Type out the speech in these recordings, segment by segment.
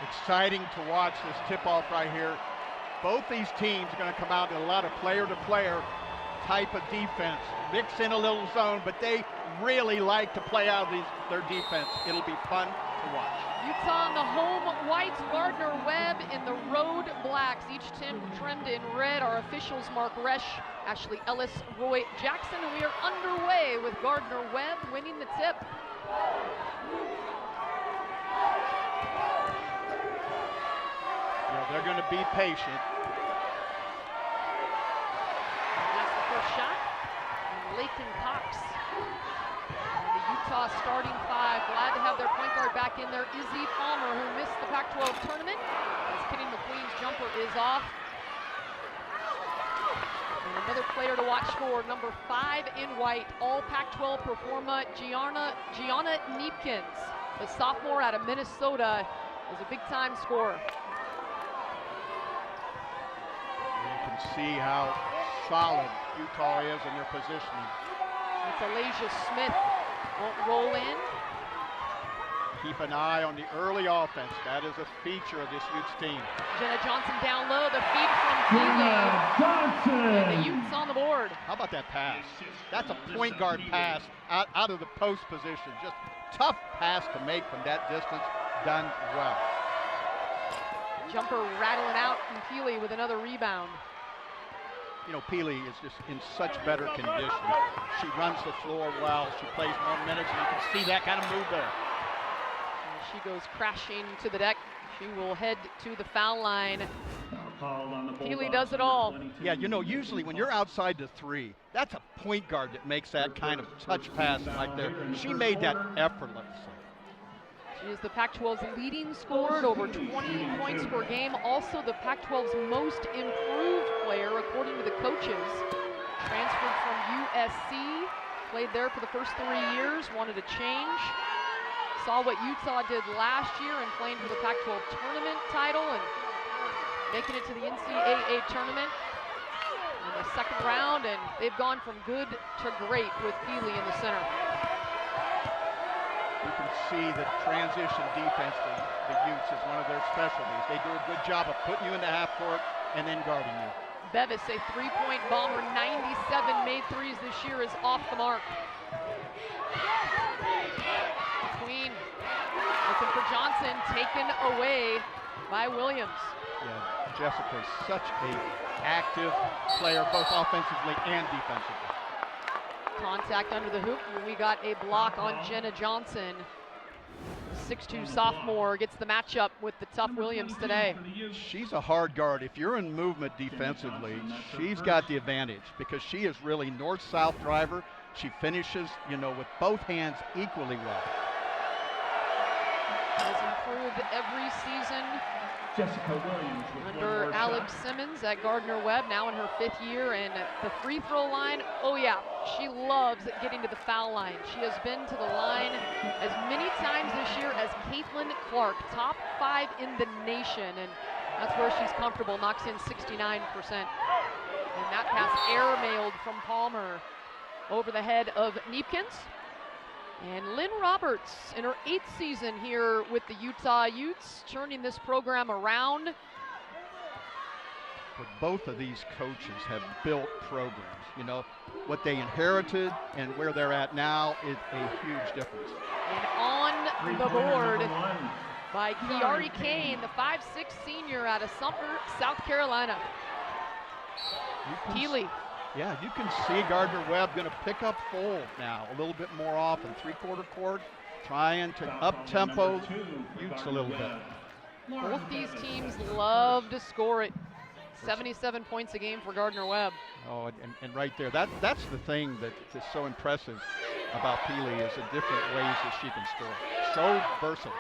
Exciting to watch this tip-off right here. Both these teams are going to come out in a lot of player-to-player type of defense. Mix in a little zone, but they really like to play out their defense. It'll be fun to watch. Utah in the home whites, Gardner, Webb in the road blacks. Each team trimmed in red. Our officials, Mark Resch, Ashley Ellis, Roy Jackson, and we are underway with Gardner Webb winning the tip. Yeah, they're going to be patient. And that's the first shot. And Lakin Cox. And the Utah starting five. Glad to have their point guard back in there. Izzy Palmer, who missed the Pac-12 tournament. As Kenny McQueen's jumper is off. And another player to watch for, number 5 in white, all Pac-12 pro forma, Gianna Neepkins, the sophomore out of Minnesota, is a big-time scorer. You can see how solid Utah is in their positioning. It's Alasia Smith, won't roll in. Keep an eye on the early offense. That is a feature of this Utes team. Jenna Johnson down low, the feed from Keeley. And the Utes on the board. How about that pass? That's a point guard pass out of the post position. Just tough pass to make from that distance. Done well. Jumper rattling out from Keeley with another rebound. You know, Peely is just in such better condition. She runs the floor well. She plays more minutes, and you can see that kind of move there. And she goes crashing to the deck. She will head to the foul line. Keeley does it all. Yeah, you know, usually when you're outside the three, that's a point guard that makes that kind of touch pass like there. She made that effortlessly. She is the Pac-12's leading scorer at over 20 points per game. Also the Pac-12's most improved player, according to the coaches. Transferred from USC, played there for the first 3 years, wanted a change. Saw what Utah did last year and playing for the Pac-12 tournament title and making it to the NCAA tournament in the second round, and they've gone from good to great with Keeley in the center. You can see the transition defense for the Utes is one of their specialties. They do a good job of putting you into half court and then guarding you. Bevis, a three-point bomber, 97 made threes this year, is off the mark. Queen looking for Johnson, taken away by Williams. Yeah, Jessica is such an active player, both offensively and defensively. Contact under the hoop, and we got a block on Jenna Johnson. 6'2" sophomore gets the matchup with the tough Williams today. She's a hard guard. If you're in movement defensively, she's got the advantage because she is really north-south driver. She finishes, you know, with both hands equally well. Has improved every season. Jessica Williams under Alex Simmons at Gardner Webb, now in her 5th year, and the free throw line, oh yeah, she loves getting to the foul line. She has been to the line as many times this year as Caitlin Clark, top 5 in the nation, and that's where she's comfortable, knocks in 69%. And that pass air-mailed from Palmer over the head of Neepkins. And Lynn Roberts in her 8th season here with the Utah Utes, turning this program around. But both of these coaches have built programs. You know, what they inherited and where they're at now is a huge difference. And on the board by Kiari Kane, the 5'6" senior out of Sumter, South Carolina. Keeley. Yeah, you can see Gardner Webb going to pick up full now a little bit more often. 3/4 court, trying to up-tempo Utes a little bit. Both these teams love to score it. 77 points a game for Gardner Webb. Oh, and right there, that's the thing that is so impressive about Peely is the different ways that she can score. So versatile.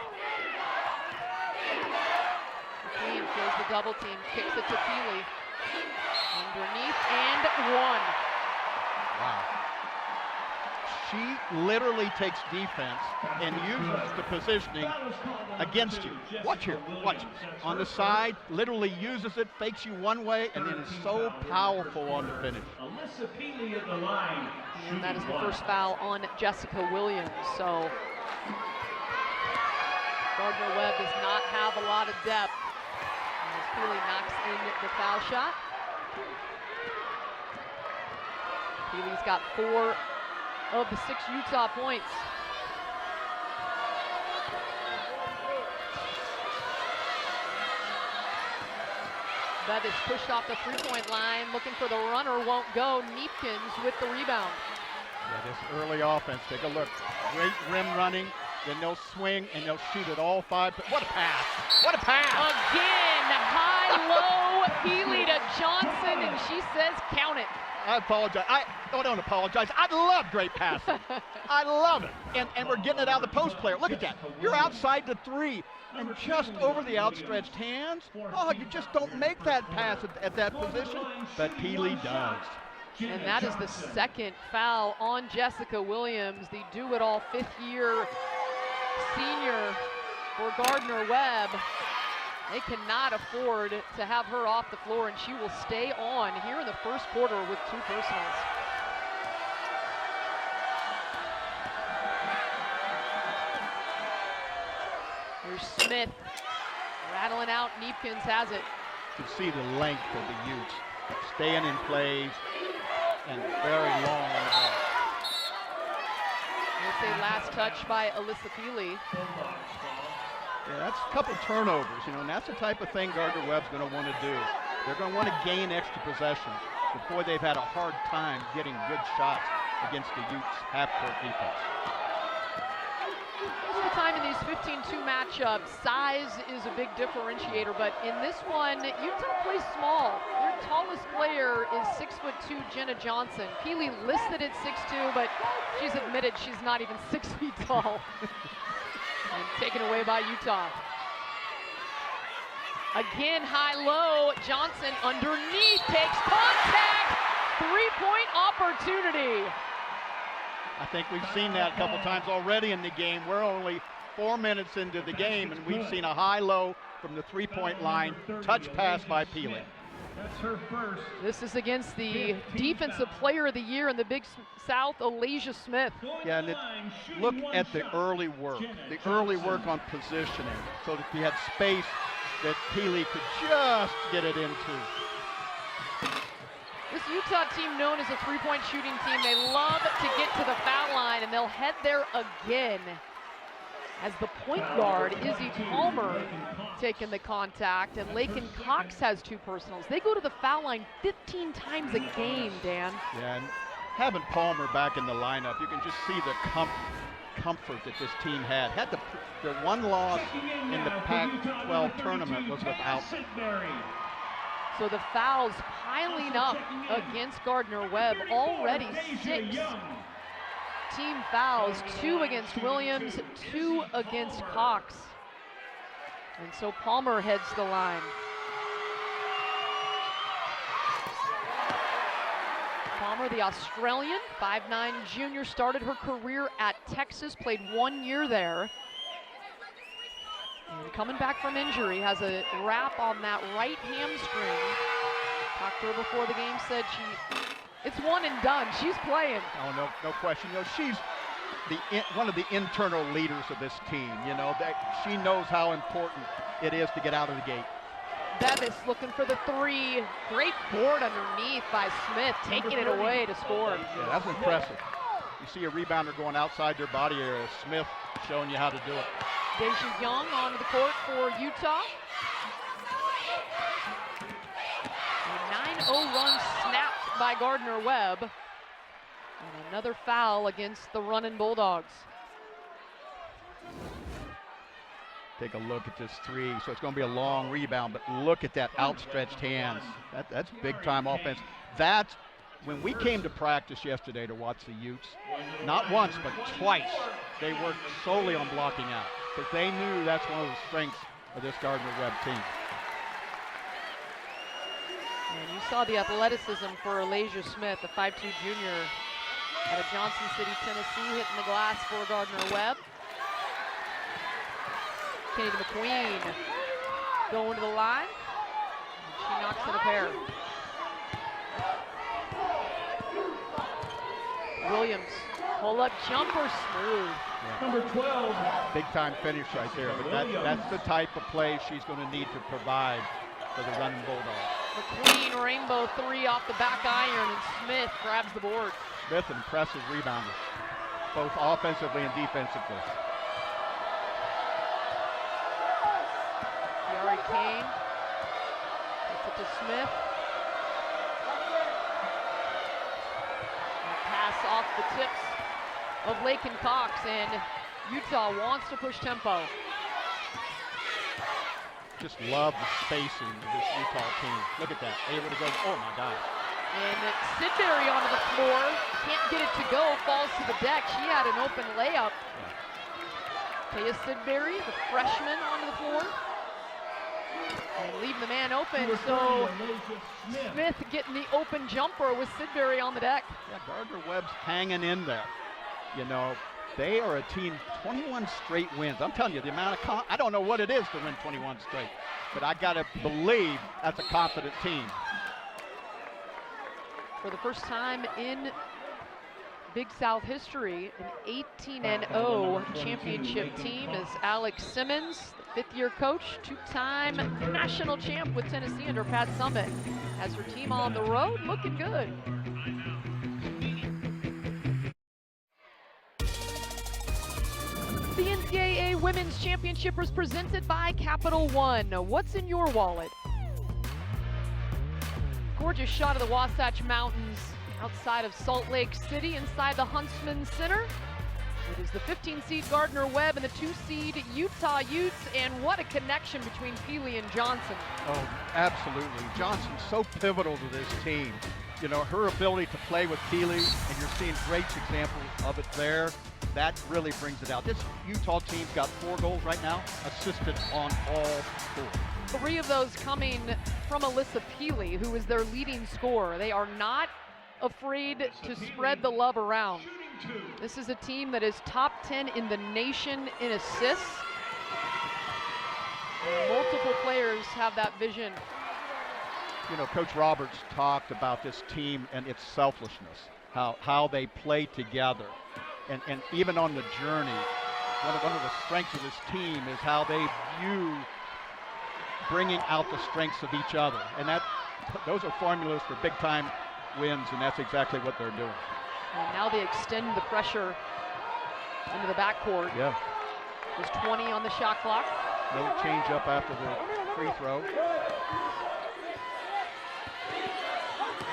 McQueen feels the double team, kicks it to Keeley. Underneath and one. Wow. She literally takes defense and uses the positioning against you. Watch here, watch. On the side, literally uses it, fakes you one way, and then is so powerful on the finish. And that is the first foul on Jessica Williams. So Gardner Webb does not have a lot of depth. As Peely knocks in the foul shot. Peely's got 4 of the 6 Utah points. Webb is pushed off the three-point line, looking for the runner, won't go. Neepkins with the rebound. Yeah, this early offense, take a look. Great rim running, then they'll swing and they'll shoot it all 5. What a pass! What a pass! Again, high-low, Peely to Johnson, and she says count it. I apologize. I don't apologize. I love great passing. I love it. And we're getting it out of the post player. Look at that. You're outside the 3 and just over the outstretched hands. Oh, you just don't make that pass at that position. But Peely does. And that is the second foul on Jessica Williams, the do-it-all 5th-year senior for Gardner Webb. They cannot afford to have her off the floor, and she will stay on here in the first quarter with 2 personals. Here's Smith rattling out. Neepkins has it. You can see the length of the Utes, staying in plays and very long on the ball. They say last touch by Alyssa Peely. Yeah, that's a couple turnovers, and that's the type of thing Gardner Webb's going to want to do. They're going to want to gain extra possessions. But boy, they've had a hard time getting good shots against the Utes' half-court defense. Most of the time in these 15-2 matchups, size is a big differentiator, but in this one, Utah plays small. Their tallest player is 6'2" Jenna Johnson. Peely listed at 6'2", but she's admitted she's not even 6 feet tall. And taken away by Utah. Again, high-low. Johnson underneath takes contact. 3-point opportunity. I think we've seen that a couple times already in the game. We're only 4 minutes into the game, and we've seen a high-low from the 3-point line. Touch pass by Peely. That's her first. This is against the Defensive Player of the Year in the Big South, Alasia Smith. Yeah, and look at the early work on positioning, so that he had space that Peely could just get it into. This Utah team, known as a 3-point shooting team, they love to get to the foul line, and they'll head there again. As the point guard, Izzy Palmer, taking the contact, and Lakin Cox has 2 personals. They go to the foul line 15 times a game, Dan. Yeah, and having Palmer back in the lineup, you can just see the comfort that this team had. Had the one loss in the Pac-12 tournament was without them. So the fouls piling up against Gardner Webb. Already 6 team fouls, 2 against Williams, 2 against Cox. And so Palmer heads the line. Palmer, the Australian, 5'9" junior, started her career at Texas, played 1 year there. And coming back from injury, has a wrap on that right hamstring. Talked to her before the game, said it's one and done. She's playing. Oh, no question. She's one of the internal leaders of this team. That she knows how important it is to get out of the gate. Bevis looking for the 3. Great board underneath by Smith, taking it away to score. Yeah, that's impressive. You see a rebounder going outside their body area. Smith showing you how to do it. Deja Young onto the court for Utah. A 9-0 run snapped by Gardner Webb. And another foul against the running Bulldogs. Take a look at this 3. So it's going to be a long rebound, but look at that outstretched hands. That's big-time offense. That's when we came to practice yesterday to watch the Utes, not once, but twice, they worked solely on blocking out, because they knew that's one of the strengths of this Gardner Webb team. And you saw the athleticism for Alasia Smith, the 5'2" junior out of Johnson City, Tennessee, hitting the glass for Gardner Webb. Kennedy McQueen going to the line. And she knocks in a pair. Williams, pull-up jumper, smooth. Number 12. Big time finish right there. But that's the type of play she's going to need to provide for the running Bulldog. The clean rainbow three off the back iron, and Smith grabs the board. Smith, an impressive rebounder, both offensively and defensively. Yari Kane gets it to Smith. And pass off the tips of Lakin Cox, and Utah wants to push tempo. Just love the spacing of this Utah team. Look at that. Able to go, oh my God. And Sidbury onto the floor. Can't get it to go, falls to the deck. She had an open layup. Taya Sidbury, the freshman, onto the floor. And leaving the man open, so Smith getting the open jumper with Sidbury on the deck. Yeah, Gardner Webb's hanging in there. You know, they are a team, 21 straight wins. I'm telling you, the amount of, I don't know what it is to win 21 straight, but I gotta believe that's a confident team. For the first time in Big South history, an 18-0 championship team is Alex Simmons, the fifth-year coach, two-time national champ with Tennessee under Pat Summitt. Has her team on the road, looking good. The NCAA Women's Championship was presented by Capital One. What's in your wallet? Gorgeous shot of the Wasatch Mountains outside of Salt Lake City, inside the Huntsman Center. It is the 15-seed Gardner Webb and the 2-seed Utah Utes, and what a connection between Feely and Johnson. Oh, absolutely. Johnson's so pivotal to this team. You know, her ability to play with Feely, and you're seeing great examples of it there. That really brings it out. This Utah team's got 4 goals right now, assisted on all 4. 3 of those coming from Alyssa Feely, who is their leading scorer. They are not afraid to spread the love around. This is a team that is top 10 in the nation in assists. Multiple players have that vision. You know, Coach Roberts talked about this team and its selflessness, how they play together. And even on the journey, one of the strengths of this team is how they view bringing out the strengths of each other. And those are formulas for big time wins, and that's exactly what they're doing. And now they extend the pressure into the backcourt. Yeah. There's 20 on the shot clock. No change up after the free throw.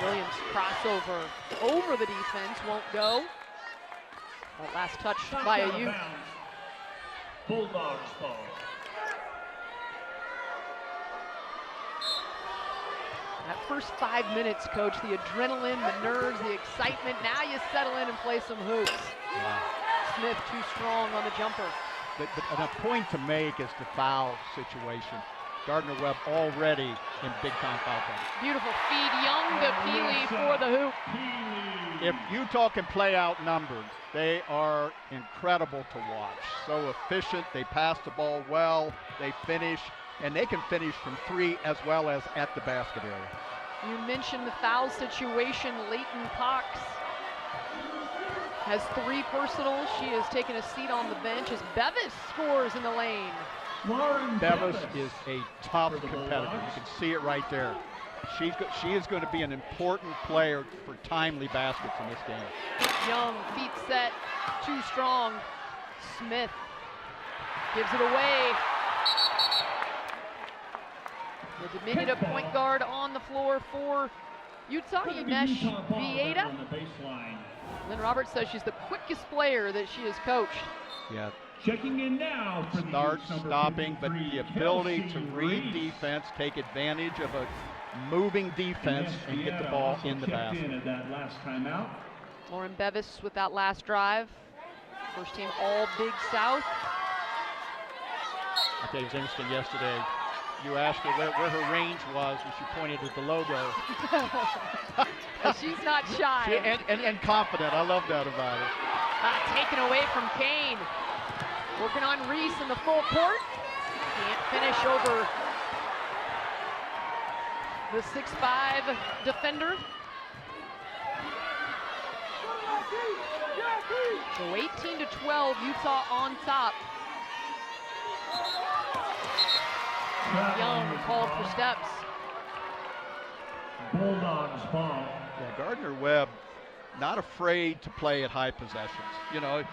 Williams crossover over the defense, won't go. That last touch by a Ute. Bulldogs ball. That first 5 minutes, Coach, the adrenaline, the nerves, the excitement. Now you settle in and play some hoops. Yeah. Smith too strong on the jumper. But a point to make is the foul situation. Gardner Webb already in big time foul trouble. Beautiful feed, Young to Feely for the hoop. If Utah can play outnumbered, they are incredible to watch. So efficient, they pass the ball well, they finish, and they can finish from 3 as well as at the basket area. You mentioned the foul situation. Leighton Cox has 3 personals. She has taken a seat on the bench as Bevis scores in the lane. Bevis is a tough competitor. You can see it right there. She is going to be an important player for timely baskets in this game. Young, feet set, too strong. Smith gives it away. The diminutive point guard on the floor for Utah, Inesh Vieta. Lynn Roberts says she's the quickest player that she has coached. Yeah. Checking in now. Start, stopping, but the ability to read defense, take advantage of a moving defense, and get the ball in the basket. Lauren Bevis with that last drive. First team all Big South. I tell you, it was interesting yesterday. You asked her where her range was, and she pointed at the logo. She's not shy. And confident. I love that about her. Taken away from Kane. Working on Reese in the full court. Can't finish over the 6'5" defender. So 18-12, Utah on top. Young called for steps. Bulldogs ball. Yeah, Gardner Webb not afraid to play at high possessions. You know,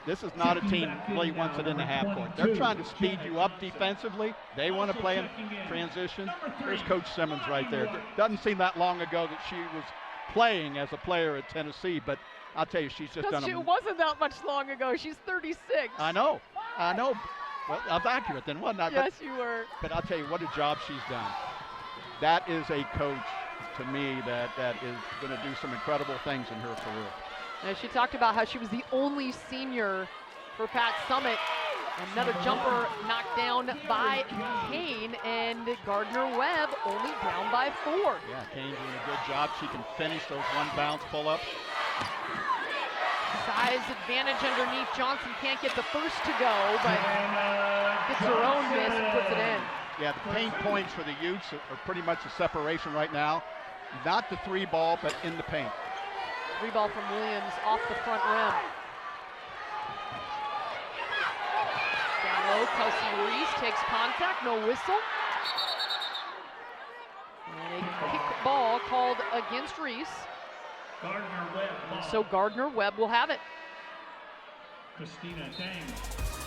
this is not a team that really wants it in the half court. They're trying to speed you up defensively. They want to play in transition. There's Coach Simmons right there. Doesn't seem that long ago that she was playing as a player at Tennessee, but I'll tell you, she's just done It wasn't that much long ago. She's 36. I know. Well, I was accurate then, wasn't I? Yes, you were. But I'll tell you what a job she's done. That is a coach, to me, that is going to do some incredible things in her career. And she talked about how she was the only senior for Pat Summitt. Another jumper knocked down by Kane, and Gardner Webb only down by 4. Yeah, Kane doing a good job. She can finish those one-bounce pull-ups. Size advantage underneath. Johnson can't get the first to go, but gets her own miss and puts it in. Yeah, the paint points for the Utes are pretty much a separation right now. Not the 3 ball, but in the paint. 3 ball from Williams off the front rim. Down low, Kelsey Reese takes contact, no whistle. And a kick ball called against Reese. Gardner Webb. And so Gardner Webb will have it. Christina Dang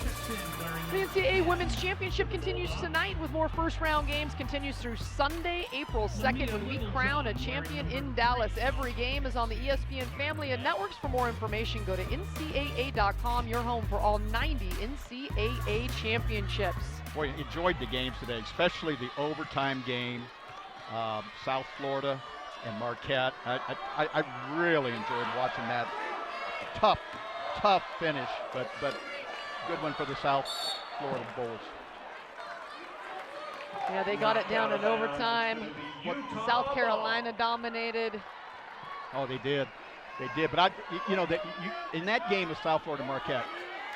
checks in during The NCAA Women's Championship continues tonight with more first-round games. Continues through Sunday, April 2nd, when we crown a champion in Dallas. Every game is on the ESPN family and networks. For more information, go to ncaa.com, your home for all 90 NCAA championships. Boy, enjoyed the games today, especially the overtime game, South Florida and Marquette. I really enjoyed watching that. Tough finish, but good one for the South Florida Bulls. Yeah, they got it down in overtime. South Carolina dominated. Oh, they did. But in that game of South Florida Marquette,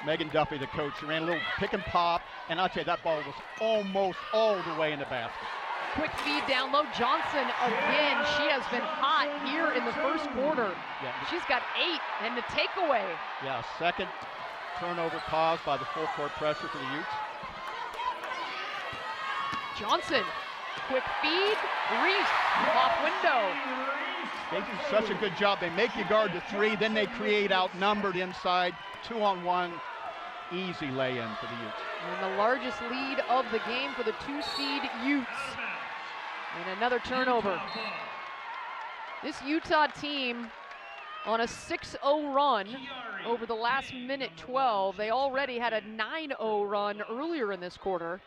Megan Duffy, the coach, she ran a little pick and pop, and I'll tell you, that ball was almost all the way in the basket. Quick feed down low. Johnson again. She has been hot here in the first quarter. Yeah. She's got 8 and the takeaway. Yeah, second turnover caused by the full court pressure for the Utes. Johnson, quick feed. Reese off window. They do such a good job. They make you guard the 3, then they create outnumbered inside, 2-on-1, easy lay-in for the Utes. And the largest lead of the game for the 2-seed Utes. And another turnover. This Utah team on a 6-0 run over the last minute 12. They already had a 9-0 run earlier in this quarter.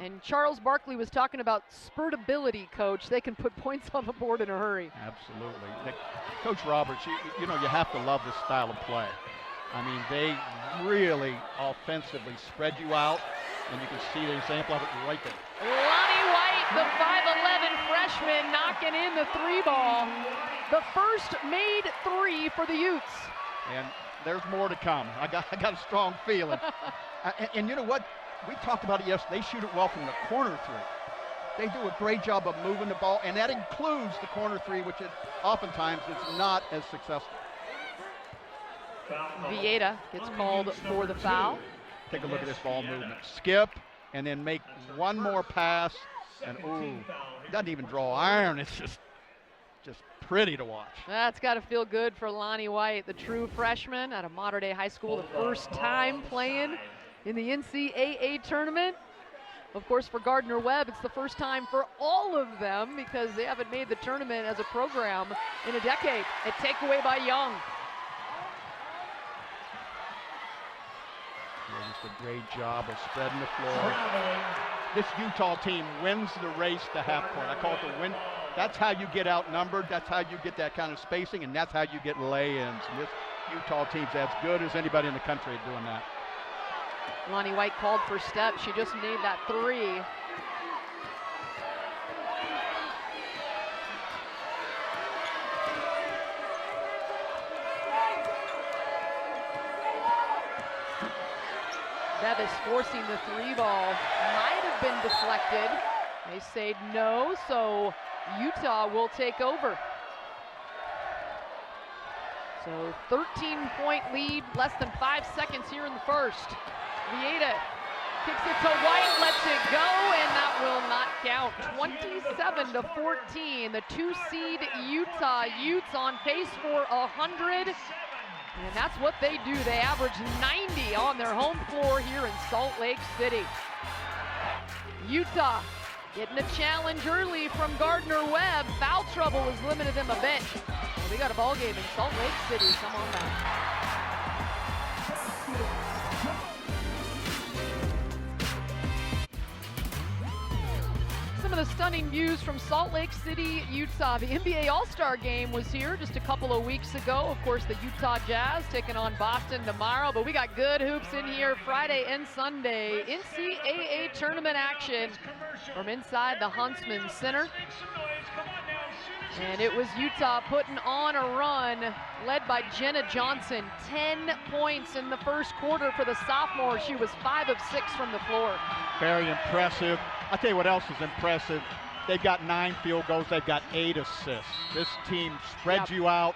And Charles Barkley was talking about spurtability, Coach. They can put points on the board in a hurry. Absolutely. Coach Roberts, you have to love this style of play. I mean, they really offensively spread you out, and you can see the example of it right there. Lonnie White, the 5'11 freshman, knocking in the 3-ball. The first made 3 for the Utes. And there's more to come. I got a strong feeling. and you know what? We talked about it yesterday. They shoot it well from the corner 3. They do a great job of moving the ball, and that includes the corner 3, which oftentimes is not as successful. Vieta gets called for the foul. Take a look at this ball movement. Skip, and then make one more pass, and doesn't even draw iron. It's just pretty to watch. That's got to feel good for Lonnie White, the true freshman out of Mater Dei High School, the first time playing in the NCAA tournament. Of course, for Gardner Webb, it's the first time for all of them because they haven't made the tournament as a program in a decade. A takeaway by Young. Just a great job of spreading the floor. This Utah team wins the race to half court. I call it the win. That's how you get outnumbered. That's how you get that kind of spacing, and that's how you get lay-ins. And this Utah team's as good as anybody in the country at doing that. Lonnie White called for steps. She just made that 3. Webb is forcing the 3-ball. Might have been deflected. They say no, so Utah will take over. So 13-point lead, less than 5 seconds here in the first. Vieta kicks it to White, lets it go, and that will not count. 27-14, the 2-seed Utah Utes on pace for 100. And that's what they do. They average 90 on their home floor here in Salt Lake City. Utah getting a challenge early from Gardner Webb. Foul trouble has limited them a bit. Well, we got a ball game in Salt Lake City. Come on back. Some of the stunning views from Salt Lake City, Utah. The NBA All-Star Game was here just a couple of weeks ago. Of course, the Utah Jazz taking on Boston tomorrow, but we got good hoops in here Friday and Sunday. NCAA tournament action from inside the Huntsman Center. And it was Utah putting on a run, led by Jenna Johnson. 10 points in the first quarter for the sophomore. She was 5 of 6 from the floor. Very impressive. I'll tell you what else is impressive. They've got 9 field goals. They've got 8 assists. This team spreads you out,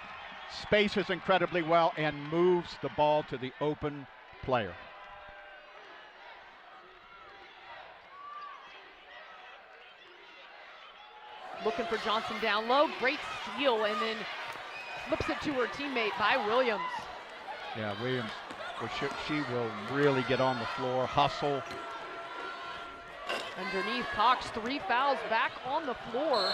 spaces incredibly well, and moves the ball to the open player. Looking for Johnson down low. Great steal, and then flips it to her teammate by Williams. Yeah, Williams, well, she will really get on the floor, hustle. Underneath, Cox, 3 fouls back on the floor.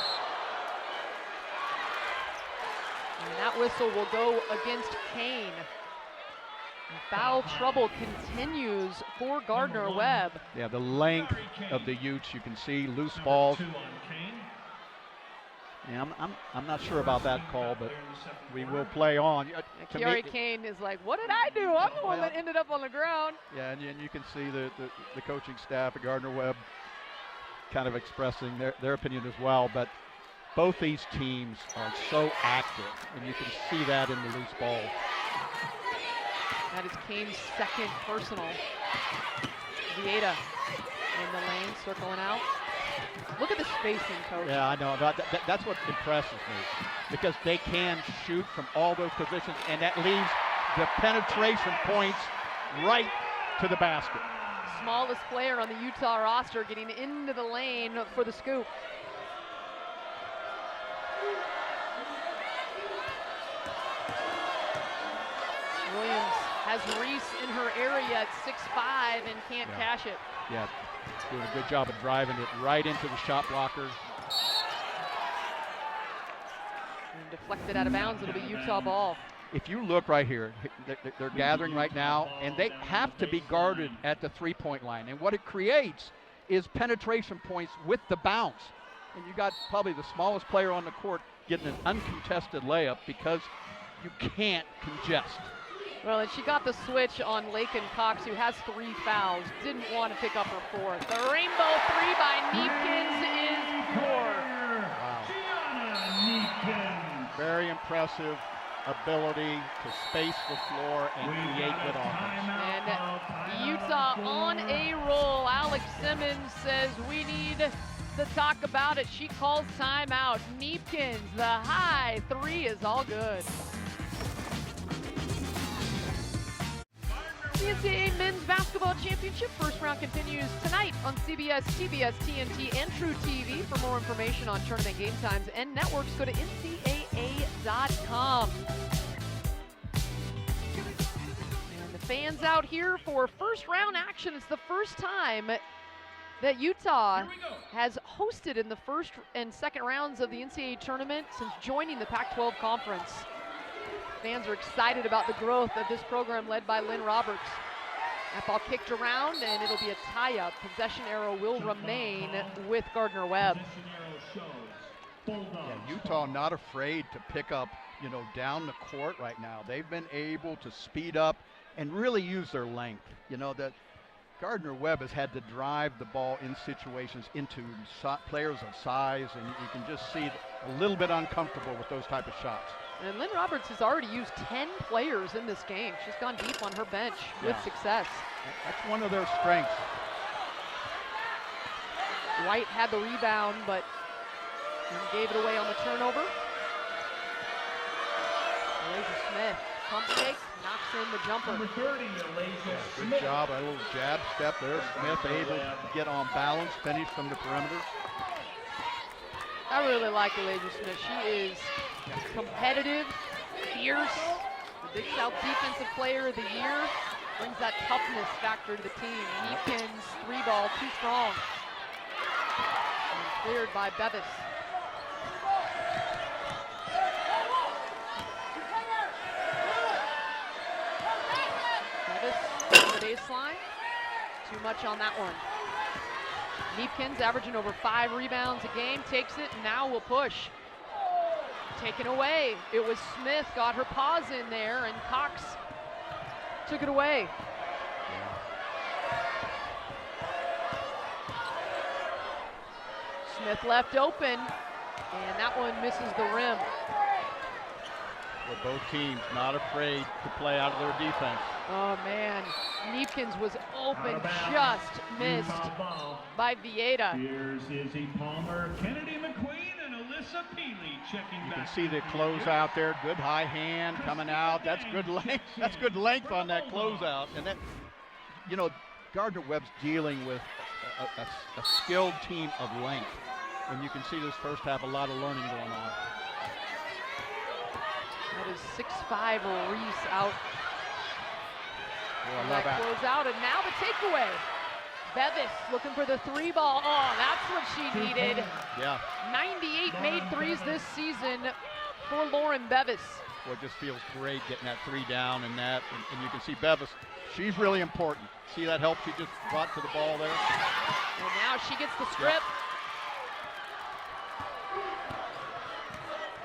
And that whistle will go against Kane. And foul trouble continues for Gardner Webb. Yeah, the length of the Utes, you can see loose balls. Yeah, I'm not sure about that call, but we will play on. Kiari Kane is like, what did I do? I'm the one that ended up on the ground. Yeah, and you can see the coaching staff at Gardner Webb kind of expressing their opinion as well, but both these teams are so active, and you can see that in the loose ball. That is Kane's second personal. Vieta in the lane, circling out. Look at the spacing, coach. Yeah, I know. That's what impresses me, because they can shoot from all those positions, and that leaves the penetration points right to the basket. Smallest player on the Utah roster getting into the lane for the scoop. Williams has Reese in her area at 6'5" and can't cash it. Yeah, doing a good job of driving it right into the shot blocker. And deflected out of bounds. It'll be Utah ball. If you look right here, they're gathering right now, and they have to be guarded at the three-point line. And what it creates is penetration points with the bounce. And you got probably the smallest player on the court getting an uncontested layup because you can't congest. Well, and she got the switch on Laken Cox, who has 3 fouls. Didn't want to pick up her 4th. The rainbow 3 by Neepkins is 4. Wow. Very impressive ability to space the floor and create good offense. And Utah on a roll. Alex Simmons says we need to talk about it. She calls timeout. Neepkins, the high 3 is all good. The NCAA Men's Basketball Championship first round continues tonight on CBS, TBS, TNT, and True TV. For more information on tournament game times and networks, go to ncaa.com. And the fans out here for first round action. It's the first time that Utah has hosted in the first and second rounds of the NCAA tournament since joining the Pac-12 conference. Fans are excited about the growth of this program led by Lynn Roberts. That ball kicked around, and it'll be a tie-up. Possession arrow will remain with Gardner Webb. Yeah, Utah not afraid to pick up, down the court right now. They've been able to speed up and really use their length. That Gardner Webb has had to drive the ball in situations into players of size, and you can just see a little bit uncomfortable with those type of shots. And Lynn Roberts has already used 10 players in this game. She's gone deep on her bench with success. That's one of their strengths. White had the rebound, but gave it away on the turnover. Malaysia Smith, pump fake, knocks in the jumper. Number 30, Malaysia Good Smith. job, a little jab step there. Smith able to get on balance, finish from the perimeter. I really like Malaysia Smith. She is competitive, fierce, the Big South Defensive Player of the Year. Brings that toughness factor to the team. Neepkins, 3-ball, too strong. And cleared by Bevis. Bevis on the baseline. Too much on that one. Neepkins averaging over 5 rebounds a game, takes it, and now will push. Taken away. It was Smith, got her paws in there, and Cox took it away. Smith left open, and that one misses the rim. Well, both teams not afraid to play out of their defense. Oh man, Neepkins was open, just missed by Vieta. Here's Izzy Palmer, Kennedy McQueen, and Alyssa Peely checking You back. can see the closeout there, good high hand coming out. That's good length. That's good length on that closeout. And that, you know, Gardner Webb's dealing with a skilled team of length. And you can see this first half, a lot of learning going on. That is 6'5" Reese out. Oh, I on love that that. closeout, and now the takeaway. Bevis looking for the 3-ball. Oh, that's what she needed. Yeah. 98 made threes this season for Lauren Bevis. Well, it just feels great getting that 3 down and that. And you can see Bevis, she's really important. See that help she just brought to the ball there? And now she gets the strip.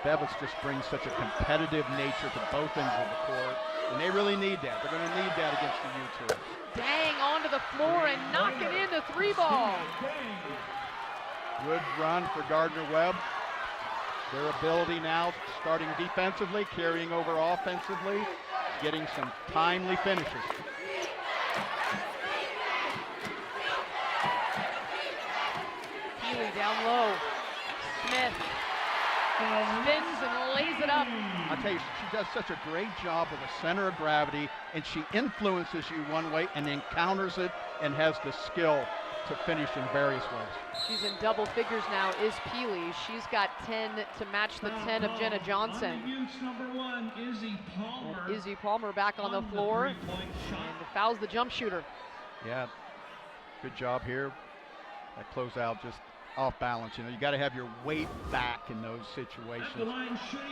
Bevis just brings such a competitive nature to both ends of the court, and they really need that. They're going to need that against the U2. Dang, onto the floor and knocking in the 3-ball. Good run for Gardner Webb. Their ability now, starting defensively, carrying over offensively, getting some timely finishes. Peely down low. Smith spins and lays it up. I tell you, she does such a great job with a center of gravity, and she influences you one way and then counters it and has the skill to finish in various ways. She's in double figures now, is Peely. She's got 10 to match the 10 of Jenna Johnson. Number 1, Izzy Palmer. And Izzy Palmer back on the floor and fouls the jump shooter. Yeah, good job here. That closeout just off balance. You know, you got to have your weight back in those situations.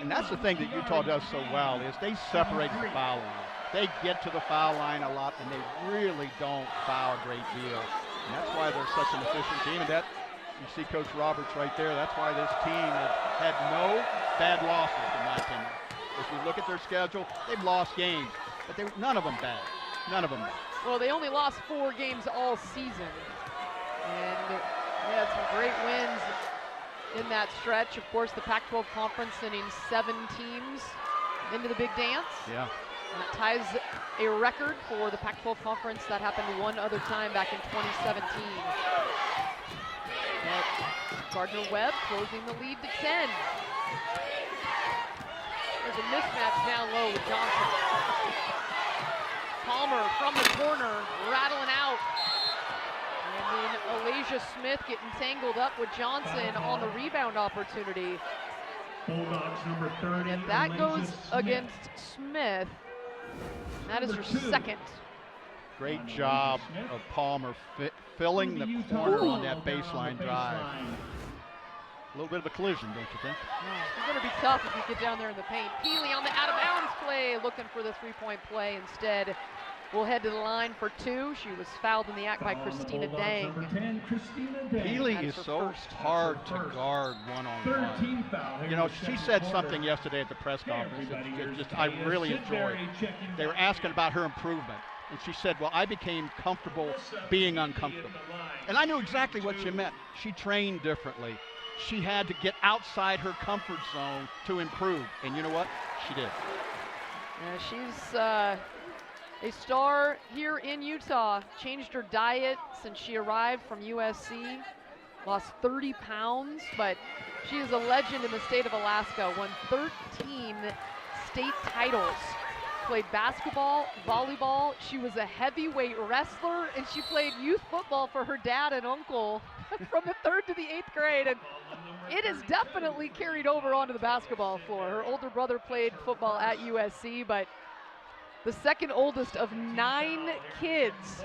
And that's the thing that Utah does so well is they separate the foul line. They get to the foul line a lot, and they really don't foul a great deal. And that's why they're such an efficient team. And that, you see Coach Roberts right there, that's why this team has had no bad losses, in my opinion. If you look at their schedule, they've lost games, but none of them bad. None of them bad. Well, they only lost 4 games all season. And they had some great wins in that stretch. Of course, the Pac-12 Conference sending 7 teams into the Big Dance. Yeah. And that ties a record for the Pac-12 Conference. That happened one other time back in 2017. But Gardner Webb closing the lead to 10. There's a mismatch down low with Johnson. Palmer from the corner, rattling out. And then Alasia Smith getting tangled up with Johnson on the rebound opportunity. Bulldogs number 30. And if that Alasia goes Smith. against Smith, that is her second. Great job of Palmer filling the corner on that baseline drive. A little bit of a collision, don't you think? It's going to be tough if you get down there in the paint. Peely on the out-of-bounds play, looking for the 3-point play. Instead, we'll head to the line for 2. She was fouled in the act by Christina Dang. Peely is so hard to guard one-on-one. You know, she said something yesterday at the press conference that just I really enjoyed. They were asking about her improvement. And she said, well, I became comfortable being uncomfortable. And I knew exactly what she meant. She trained differently. She had to get outside her comfort zone to improve. And you know what? She did. She's a star here in Utah. Changed her diet since she arrived from USC. Lost 30 pounds, but she is a legend in the state of Alaska. Won 13 state titles. Played basketball, volleyball. She was a heavyweight wrestler, and she played youth football for her dad and uncle from the 3rd to the 8th grade. And it is definitely carried over onto the basketball floor. Her older brother played football at USC, but the second oldest of 9 kids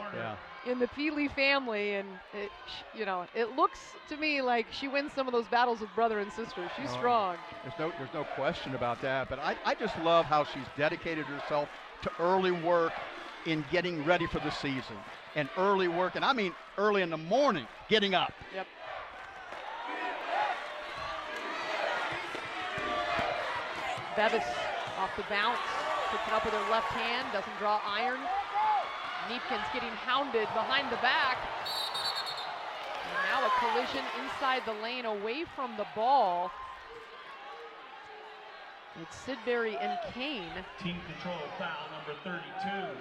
in the Peely family, and it looks to me like she wins some of those battles with brother and sister. She's strong. There's no question about that, but I just love how she's dedicated herself to early work in getting ready for the season. And early work, and I mean early in the morning, getting up. Yep. Bevis off the bounce, puts it up with her left hand, doesn't draw iron. Neepkin's getting hounded behind the back. And now a collision inside the lane away from the ball. It's Sidbury and Kane. Team control foul number 32.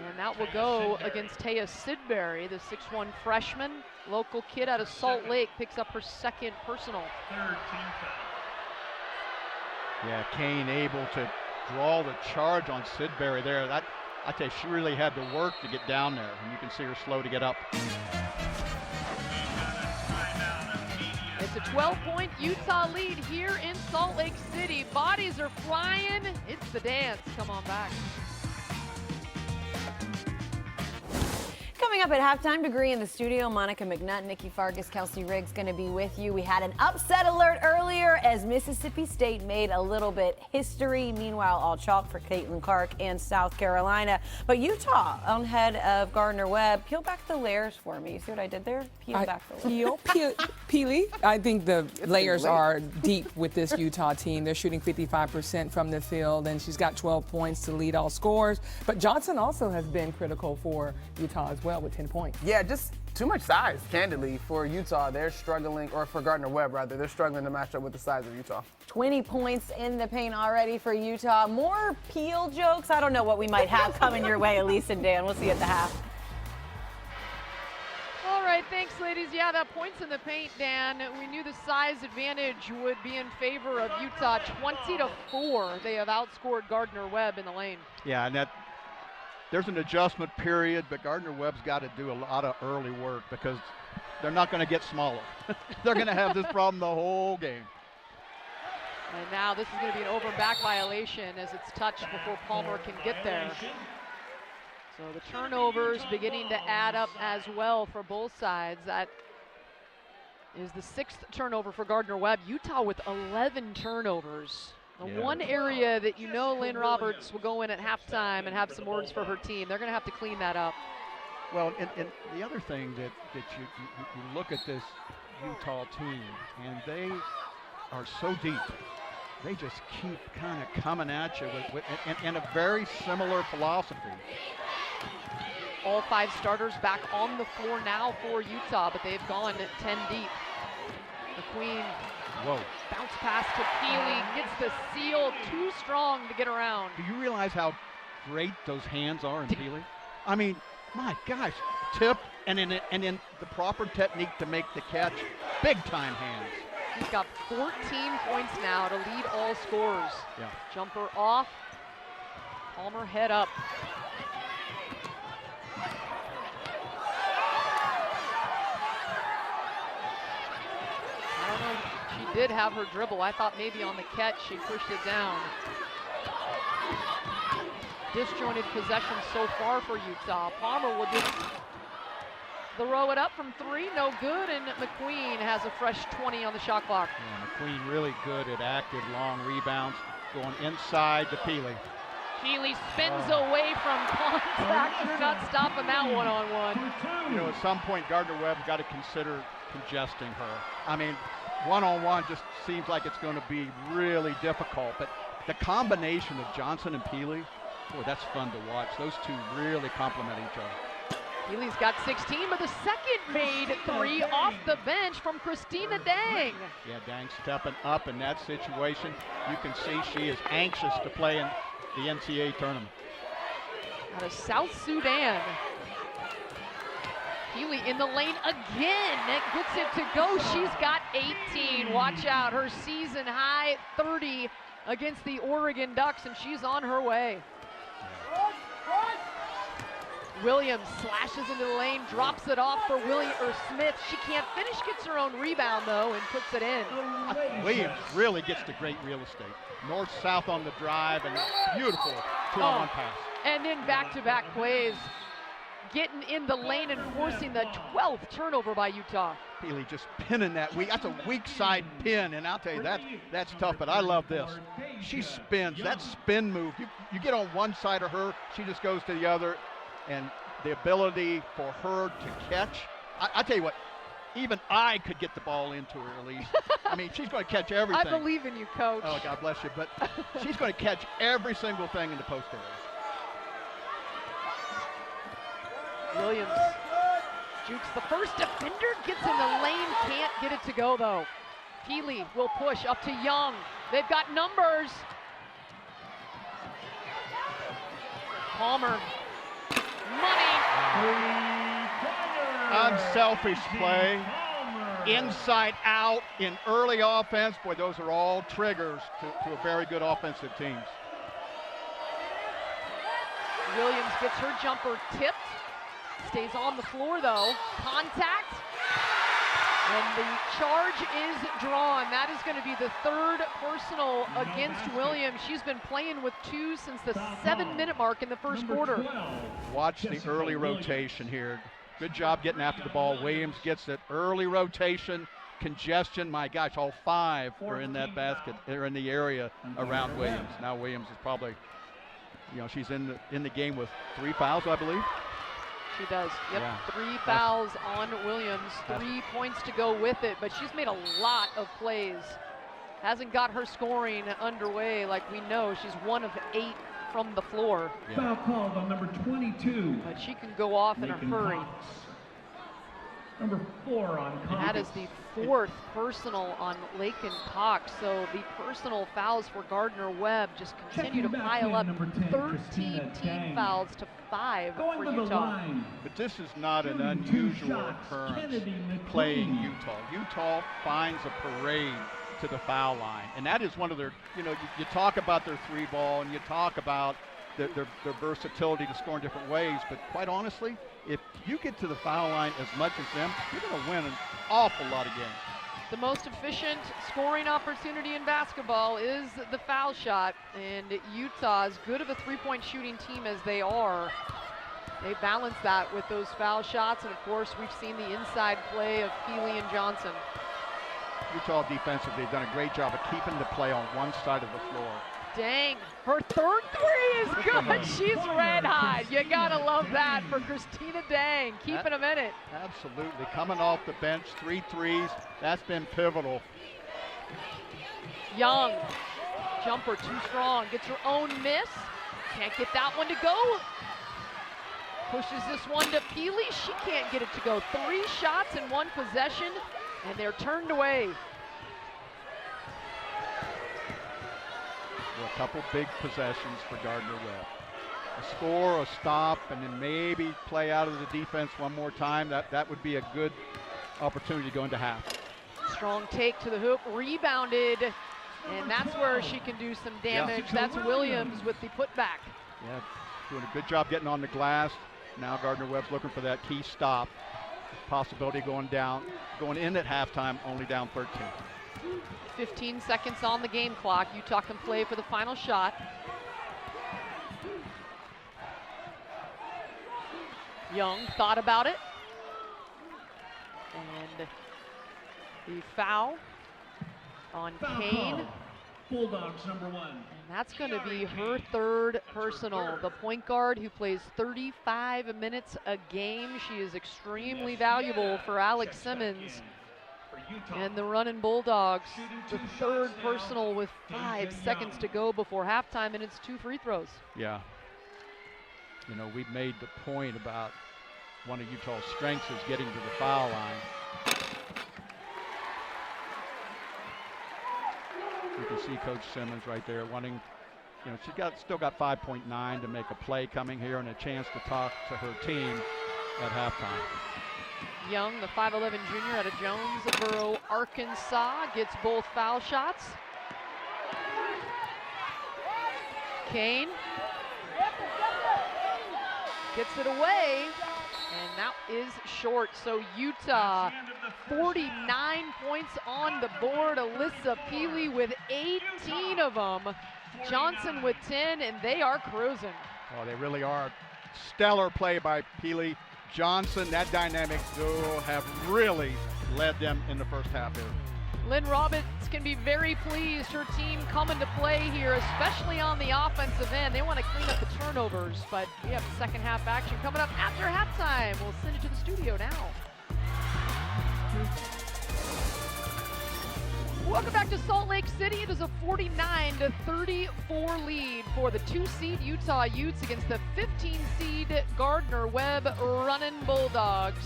And that will go against Taya Sidbury, the 6'1" freshman. Local kid out of Salt Lake, picks up her second personal. 3rd team foul. Yeah, Kane able to draw the charge on Sidbury there. I tell you, she really had to work to get down there, and you can see her slow to get up. It's a 12-point Utah lead here in Salt Lake City. Bodies are flying. It's the dance. Come on back. Coming up at halftime, Degree in the studio, Monica McNutt, Nikki Fargas, Kelsey Riggs going to be with you. We had an upset alert earlier as Mississippi State made a little bit history. Meanwhile, all chalk for Caitlin Clark and South Carolina. But Utah on head of Gardner Webb. Peel back the layers for me. You see what I did there? Peel back the layers. Peely. I think the layers are deep with this Utah team. They're shooting 55% from the field, and she's got 12 points to lead all scorers. But Johnson also has been critical for Utah as well with 10 points. Yeah, just too much size, candidly, for Utah. They're struggling, or for Gardner Webb, rather. They're struggling to match up with the size of Utah. 20 points in the paint already for Utah. More Peel jokes. I don't know what we might have coming your way, Elise and Dan. We'll see you at the half. All right, thanks, ladies. Yeah, that points in the paint, Dan. We knew the size advantage would be in favor of Utah. 20-4. They have outscored Gardner Webb in the lane. Yeah, and there's an adjustment period, but Gardner Webb's got to do a lot of early work because they're not going to get smaller. They're going to have this problem the whole game. And now this is going to be an over back violation as it's touched before Palmer can get there. So the turnovers beginning to add up as well for both sides. That is the 6th turnover for Gardner Webb. Utah with 11 turnovers. The one area that Lynn Roberts will go in at halftime and have some words for her team. They're going to have to clean that up. Well, and the other thing that you look at this Utah team, and they are so deep. They just keep kind of coming at you with and a very similar philosophy. All 5 starters back on the floor now for Utah, but they've gone 10 deep. McQueen. Whoa. Bounce pass to Peely, gets the seal, too strong to get around. Do you realize how great those hands are in Peely? I mean, my gosh, tip and in the proper technique to make the catch, big time hands. He's got 14 points now to lead all scorers. Yeah. Jumper off, Palmer head up. I don't know. She did have her dribble. I thought maybe on the catch she pushed it down. Disjointed possession so far for Utah. Palmer will just throw it up from 3, no good, and McQueen has a fresh 20 on the shot clock. Yeah, McQueen really good at active long rebounds, going inside to Peely. Peely spins away from contact. You're not stopping that one-on-one. At some point, Gardner Webb's got to consider congesting her. I mean, one-on-one just seems like it's going to be really difficult, but the combination of Johnson and Peely, boy, that's fun to watch. Those two really complement each other. Peely's got 16, but the second made 3 off the bench from Christina Dang. Yeah, Dang stepping up in that situation. You can see she is anxious to play in the NCAA tournament. Out of South Sudan. Peely in the lane again. Gets it to go. She's got 18. Watch out. Her season high 30 against the Oregon Ducks, and she's on her way. Williams slashes into the lane, drops it off for Smith. She can't finish, gets her own rebound though, and puts it in. Williams really gets the great real estate. North-south on the drive, and beautiful two-on-one pass. And then back-to-back plays, getting in the lane and forcing the 12th turnover by Utah. Peely just pinning that weak. That's a weak side pin, and I'll tell you, that's tough, but I love this. She spins, that spin move. You get on one side of her, she just goes to the other, and the ability for her to catch. I tell you what, even I could get the ball into her, at least. I mean, she's going to catch everything. I believe in you, Coach. Oh, God bless you, but she's going to catch every single thing in the post area. Williams jukes the first defender, gets in the lane, can't get it to go though. Peely will push up to Young. They've got numbers. Palmer, money. Unselfish play, inside out in early offense. Boy, those are all triggers to a very good offensive teams. Williams gets her jumper tipped. Stays on the floor though. Contact. And the charge is drawn. That is going to be the third personal against Williams. She's been playing with 2 since the 7-minute mark in the first quarter. Watch the early rotation here. Good job getting after the ball. Williams gets it. Early rotation, congestion. My gosh, all 5 are in that basket. They're in the area around Williams. Now Williams is probably, she's in the game with 3 fouls, I believe. She does. Yep, yeah. 3 fouls on Williams, 3 points to go with it, but she's made a lot of plays. Hasn't got her scoring underway like we know. She's 1 of 8 from the floor. Yeah. Foul called on number 22. But she can go off in a hurry. Cox. Number 4 on Cox. And that is the 4th personal on Lakin Cox. So the personal fouls for Gardner Webb just continue to pile up. 13 team fouls to 5 for Utah. But this is not an unusual occurrence playing Utah. Utah finds a parade to the foul line. And that is one of their, you talk about their 3-ball and you talk about their versatility to score in different ways. But quite honestly, if you get to the foul line as much as them, you're going to win an awful lot of games. The most efficient scoring opportunity in basketball is the foul shot, and Utah, as good of a 3-point shooting team as they are, they balance that with those foul shots, and of course we've seen the inside play of Peely and Johnson. Utah defensively have done a great job of keeping the play on one side of the floor. Dang, her 3rd 3 is good. She's red hot. You gotta love that for Christina Dang, keeping them in it. Absolutely, coming off the bench, 3 threes. That's been pivotal. Young, jumper too strong, gets her own miss. Can't get that one to go. Pushes this one to Peely. She can't get it to go. 3 shots in 1 possession, and they're turned away. A couple big possessions for Gardner Webb. A score, a stop, and then maybe play out of the defense one more time. That would be a good opportunity to go into half. Strong take to the hoop, rebounded, and that's where she can do some damage. Yeah. That's Williams with the putback. Yeah, doing a good job getting on the glass. Now Gardner Webb's looking for that key stop. Possibility going in at halftime, only down 13. 15 seconds on the game clock. Utah can play for the final shot. Young thought about it. And the foul on Kane. Bulldogs number 1. And that's going to be her 3rd personal. The point guard who plays 35 minutes a game. She is extremely valuable for Alex Simmons. And the running Bulldogs, the 3rd personal with 5 seconds to go before halftime, and it's 2 free throws. Yeah. We've made the point about one of Utah's strengths is getting to the foul line. You can see Coach Simmons right there wanting, she's still got 5.9 to make a play coming here and a chance to talk to her team at halftime. Young, the 5'11" junior out of Jonesboro, Arkansas, gets both foul shots. Kane gets it away, and that is short. So Utah, 49 points on the board. Alyssa Peely with 18 of them. Johnson with 10, and they are cruising. Oh, they really are. Stellar play by Peely. Johnson, that dynamic duo have really led them in the first half here. Lynn Roberts can be very pleased. Her team coming to play here, especially on the offensive end. They want to clean up the turnovers, but we have second half action coming up after halftime. We'll send it to the studio now. Welcome back to Salt Lake City. It is a 49-34 lead for the 2-seed Utah Utes against the 15-seed Gardner Webb Runnin' Bulldogs.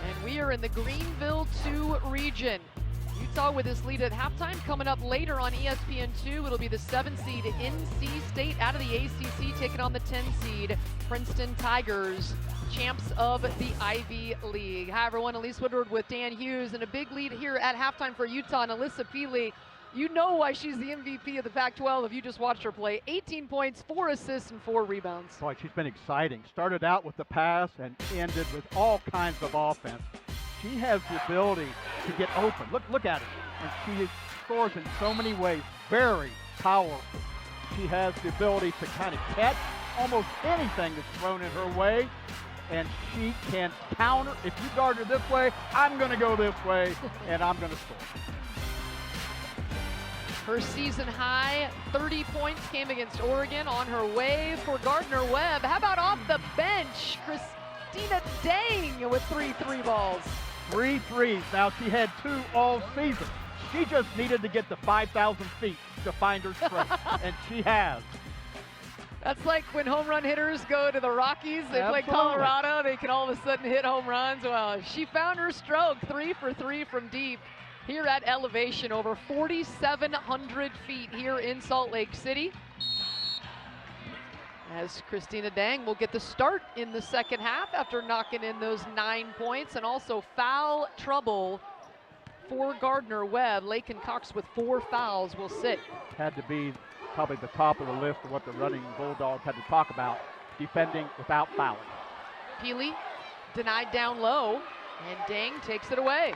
And we are in the Greenville 2 region. Utah with this lead at halftime. Coming up later on ESPN2, it'll be the 7-seed NC State out of the ACC taking on the 10-seed Princeton Tigers, champs of the Ivy League. Hi everyone, Elise Woodward with Dan Hughes, and a big lead here at halftime for Utah. And Alyssa Peely, you know why she's the MVP of the Pac-12 if you just watched her play. 18 points, 4 assists, and 4 rebounds. Boy, she's been exciting. Started out with the pass and ended with all kinds of offense. She has the ability to get open. Look at her. And she scores in so many ways. Very powerful. She has the ability to kind of catch almost anything that's thrown in her way. And she can counter. If you guard her this way, I'm going to go this way, and I'm going to score. Her season high 30 points came against Oregon on her way for Gardner Webb. How about off the bench? Christina Dang with 3 balls. 3 threes. Now, she had 2 all season. She just needed to get to 5,000 feet to find her strength, and she has. That's like when home run hitters go to the Rockies. They play Colorado. They can all of a sudden hit home runs. Well, she found her stroke. 3 for 3 from deep here at elevation, over 4,700 feet here in Salt Lake City. As Christina Dang will get the start in the second half after knocking in those 9 points, and also foul trouble for Gardner Webb. Lakin Cox with 4 fouls will sit. Had to be probably the top of the list of what the running Bulldogs had to talk about, defending without fouling. Peely denied down low, and Dang takes it away.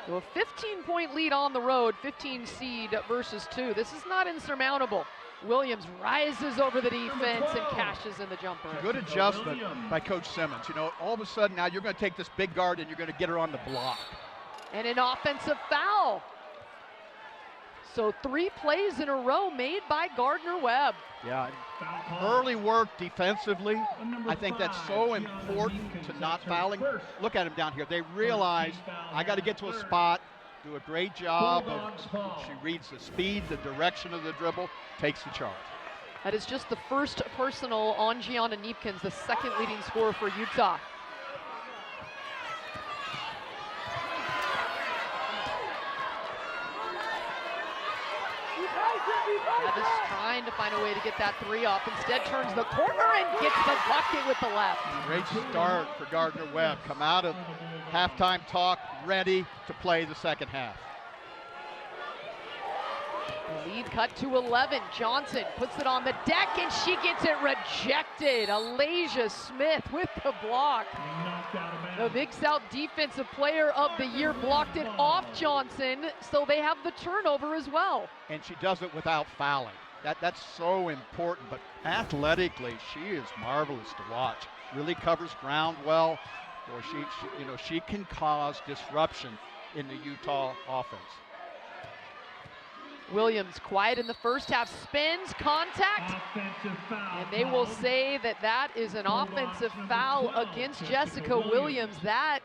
So a 15-point lead on the road, 15 seed versus 2. This is not insurmountable. Williams rises over the defense and cashes in the jumper. Good adjustment by Coach Simmons. You know, all of a sudden now you're going to take this big guard and you're going to get her on the block. And an offensive foul. So 3 plays in a row made by Gardner Webb. Yeah, early work defensively. I think that's so important to not fouling. Look at him down here. They realize I got to get to a spot, do a great job. She reads the speed, the direction of the dribble, takes the charge. That is just the first personal on Gianna Neepkins, the second leading scorer for Utah. Webb is trying to find a way to get that 3 up. Instead turns the corner and gets the bucket with the left. Great start for Gardner Webb. Come out of halftime talk ready to play the second half. The lead cut to 11. Johnson puts it on the deck and she gets it rejected. Alasia Smith with the block. The Big South Defensive Player of the Year blocked it off Johnson, so they have the turnover as well. And she does it without fouling. That's so important, but athletically, she is marvelous to watch. Really covers ground well, or she can cause disruption in the Utah offense. Williams quiet in the first half, spins, contact, and they will say that that is an offensive foul against Jessica Williams. That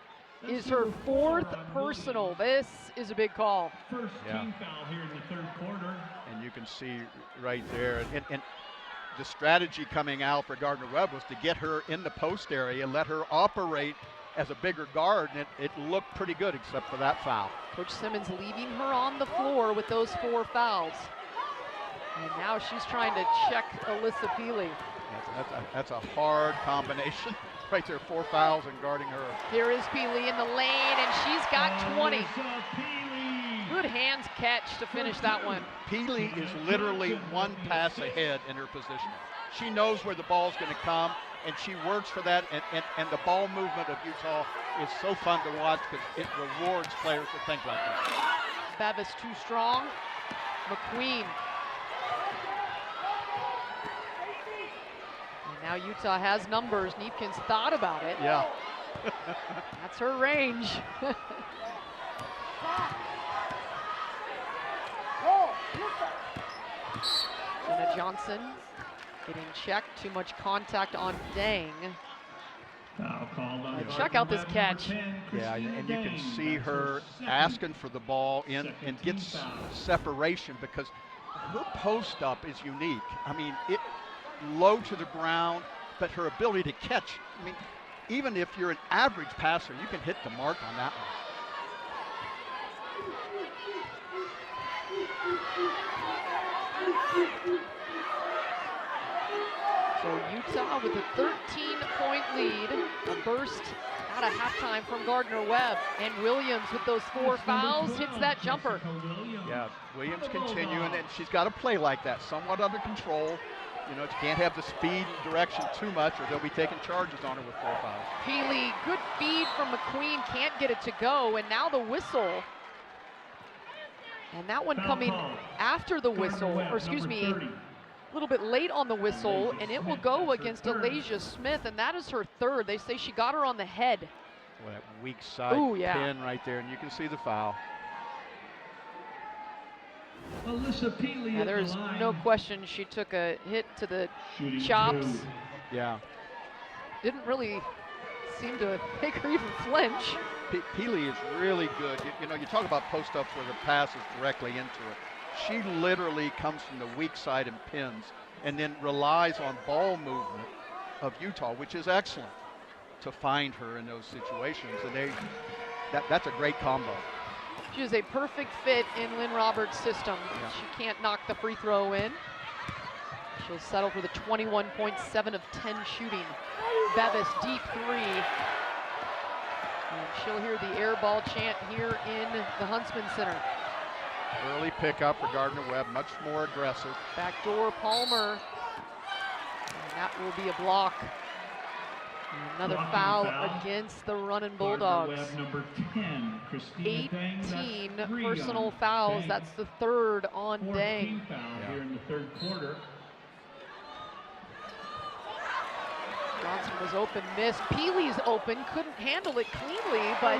is her 4th personal. This is a big call. First team foul here in the 3rd quarter. And you can see right there, and the strategy coming out for Gardner Webb was to get her in the post area and let her operate as a bigger guard, and it looked pretty good except for that foul. Coach Simmons leaving her on the floor with those 4 fouls. And now she's trying to check Alyssa Peely. That's a hard combination. Right there, 4 fouls and guarding her. Here is Peely in the lane, and she's got 20. Good hands catch to finish that one. Peely is literally one pass ahead in her positioning. She knows where the ball's going to come, and she works for that, and the ball movement of Utah is so fun to watch because it rewards players for things like that. Bevis too strong. McQueen. And now Utah has numbers. Neepkins thought about it. Yeah. That's her range. Jenna Johnson getting checked. Too much contact on Dang. Check out this catch. Yeah, and you can see her asking for the ball in and gets separation because her post up is unique. I mean, it low to the ground, but her ability to catch. I mean, even if you're an average passer, you can hit the mark on that one. So Utah with a 13-point lead, a burst out of halftime from Gardner Webb, and Williams with those 4 fouls hits that jumper. Yeah, Williams continuing, and she's got to play like that, somewhat under control. You know, she can't have the speed and direction too much, or they'll be taking charges on her with 4 fouls. Peely, good feed from McQueen, can't get it to go, and now the whistle. And that one coming after the whistle, or excuse me, a little bit late on the whistle, and it will go against Alasia Smith, and that is her 3rd. They say she got her on the head. Well, that weak side pin right there, and you can see the foul. Yeah, there's no question she took a hit to the chops. Yeah. Didn't really seem to make her even flinch. Peely is really good. You know, you talk about post-ups where the pass is directly into it. She literally comes from the weak side and pins and then relies on ball movement of Utah, which is excellent, to find her in those situations. And that's a great combo. She is a perfect fit in Lynn Roberts' system. Yeah. She can't knock the free throw in. She'll settle for the 21.7 of 10 shooting. Bevis, deep 3. And she'll hear the air ball chant here in the Huntsman Center. Early pickup for Gardner Webb, much more aggressive. Backdoor Palmer. And that will be a block. Another foul against the running Bulldogs. 18 personal fouls. That's the 3rd on Dang. Here in the 3rd quarter. Johnson was open, missed. Peely's open, couldn't handle it cleanly, but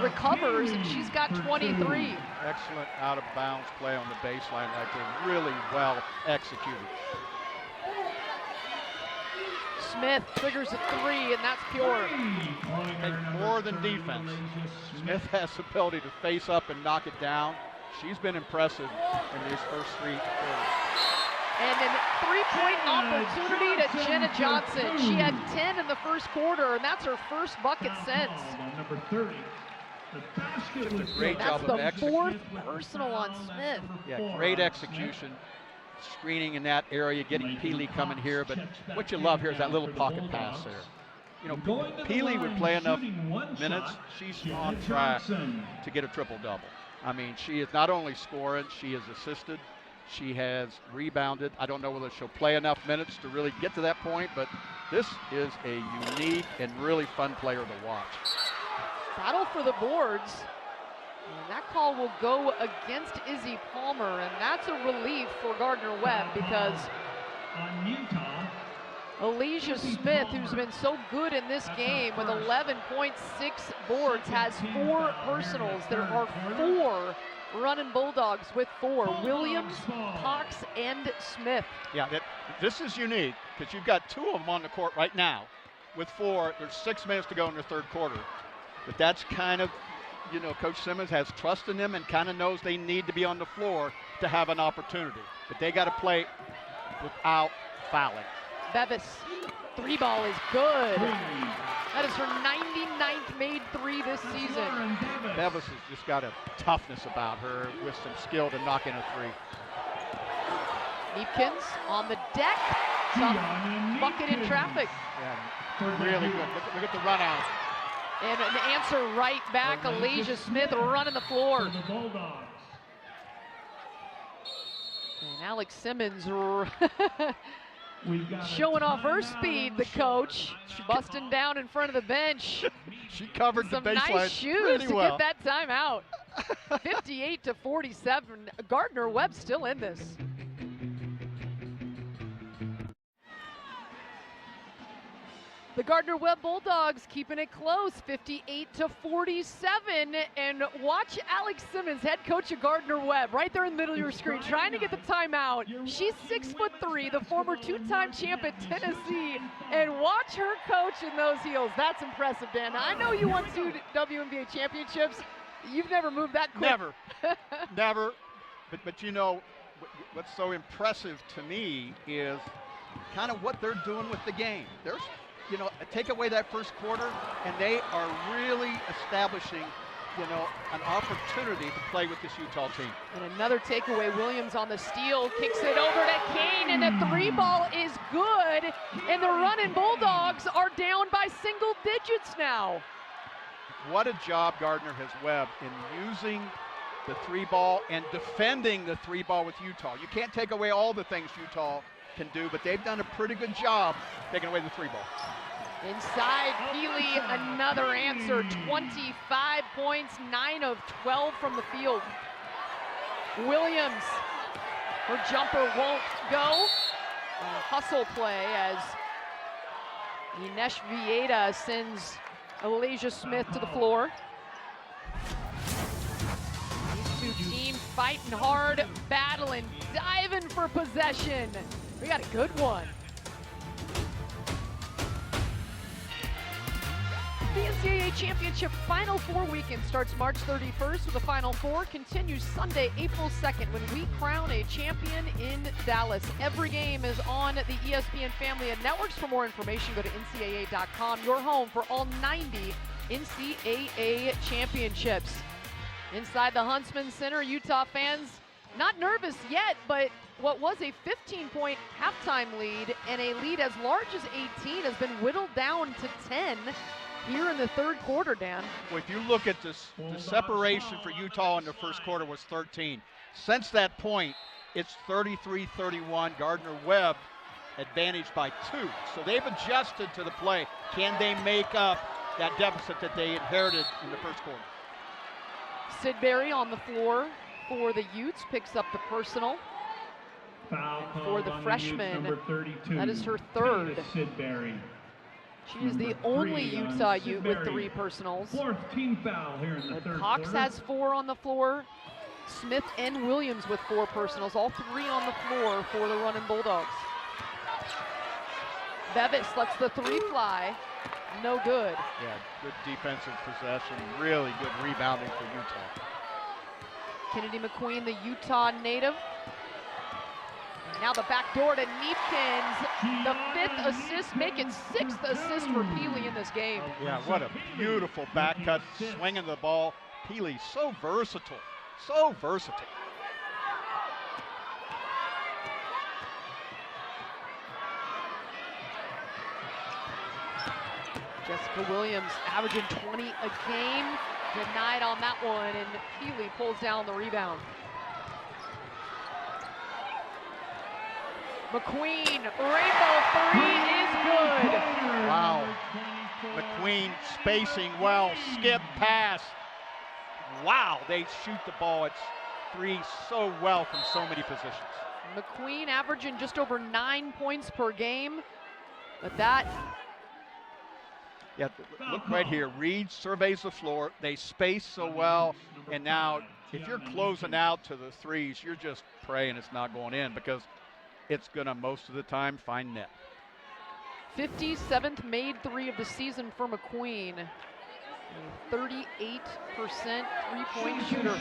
recovers, and she's got 23. Excellent out-of-bounds play on the baseline right there. Really well executed. Smith triggers a 3, and that's pure. And more than defense. Smith has the ability to face up and knock it down. She's been impressive in these first 3 quarters. And a 3-point opportunity to Jenna Johnson. She had 10 in the first quarter, and that's her first bucket since. Number 30. Just a great job of That's the 4th personal on Smith. Yeah, great execution. Screening in that area, getting Peely coming here, but what you love here is that little pocket pass there. You know, Peely would play enough minutes, she's on track to get a triple-double. I mean, she is not only scoring, she has assisted, she has rebounded. I don't know whether she'll play enough minutes to really get to that point, but this is a unique and really fun player to watch. Battle for the boards. And that call will go against Izzy Palmer, and that's a relief for Gardner Webb because Alasia Smith, who's been so good in this game with 11.6 boards, has 4 personals. There are 4 running Bulldogs with 4. Williams, Cox, and Smith. Yeah, this is unique because you've got 2 of them on the court right now with 4. There's 6 minutes to go in the 3rd quarter. But that's kind of, you know, Coach Simmons has trust in them and kind of knows they need to be on the floor to have an opportunity. But they got to play without fouling. Bevis, 3 ball is good. That is her 99th made 3 this season. Bevis has just got a toughness about her with some skill to knock in a 3. Neepkins on the deck. Tough bucket in traffic. Yeah, really good. Look at the run out. And an answer right back. Alasia Smith running the floor. Alex Simmons showing off her speed, the coach. Busting down in front of the bench. She covered Some the baseline nice shoes pretty to well. get that timeout. 58-47. Gardner Webb still in this. The Gardner Webb Bulldogs keeping it close, 58-47. And watch Alex Simmons, head coach of Gardner Webb, right there in the middle of your screen, trying to get the timeout. She's 6'3", the former two-time champ at Tennessee. And watch her coach in those heels. That's impressive, Dan. I know you won 2 WNBA championships. You've never moved that quick. Never, never. But you know, what's so impressive to me is kind of what they're doing with the game. There's, you know, take away that first quarter, and they are really establishing, you know, an opportunity to play with this Utah team. And another takeaway, Williams on the steal, kicks it over to Kane, and the 3-ball is good, and the running Bulldogs are down by single digits now. What a job Gardner has Webb in using the 3-ball and defending the 3-ball with Utah. You can't take away all the things Utah can do, but they've done a pretty good job taking away the 3-ball. Inside, Healy, another answer, 25 points, 9 of 12 from the field. Williams, her jumper won't go. Hustle play as Ines Vieta sends Elijah Smith to the floor. These two teams fighting hard, battling, diving for possession. We got a good one. The NCAA Championship Final Four weekend starts March 31st with the Final Four, continues Sunday, April 2nd when we crown a champion in Dallas. Every game is on the ESPN family of networks. For more information, go to ncaa.com, your home for all 90 NCAA championships. Inside the Huntsman Center, Utah fans not nervous yet, but what was a 15-point halftime lead and a lead as large as 18 has been whittled down to 10 here in the third quarter, Dan. Well, if you look at this, the separation for Utah in the first quarter was 13. Since that point, it's 33-31. Gardner Webb advantaged by 2. So they've adjusted to the play. Can they make up that deficit that they inherited in the first quarter? Sidbury on the floor for the Utes, picks up the personal. For the freshman, that is her third. Sidbury. She is the only Utah Ute with 3 personals. 4th team foul here in the third Cox quarter. has 4 on the floor. Smith and Williams with 4 personals, all 3 on the floor for the running Bulldogs. Bevis lets the 3 fly, no good. Yeah, good defensive possession, really good rebounding for Utah. Kennedy McQueen, the Utah native. Now the back door to Neepkins, the 5th assist, making 6th assist for Peely in this game. Yeah, what a beautiful back cut, swinging the ball. Peely, so versatile, so versatile. Jessica Williams averaging 20 a game, denied on that one, and Peely pulls down the rebound. McQueen, rainbow 3 is good. Wow. McQueen spacing well, skip pass. Wow, they shoot the ball at 3 so well from so many positions. McQueen averaging just over 9 points per game, but that. Yeah, look right here. Reed surveys the floor. They space so well, and now if you're closing out to the 3s, you're just praying it's not going in because it's gonna most of the time find net. 57th made 3 of the season for McQueen. 38% three-point shooter.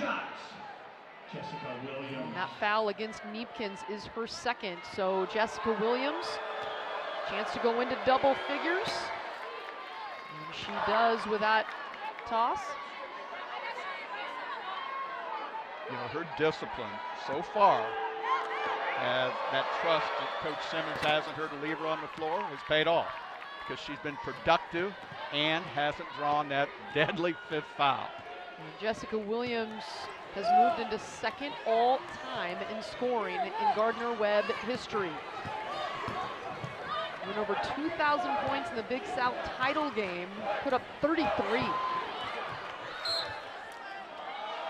Jessica Williams. That foul against Neepkins is her 2nd. So Jessica Williams, chance to go into double figures. And she does with that toss. You know, her discipline so far, that trust that Coach Simmons has in her to leave her on the floor has paid off because she's been productive and hasn't drawn that deadly 5th foul. And Jessica Williams has moved into second all-time in scoring in Gardner Webb history. Went over 2,000 points in the Big South title game, put up 33.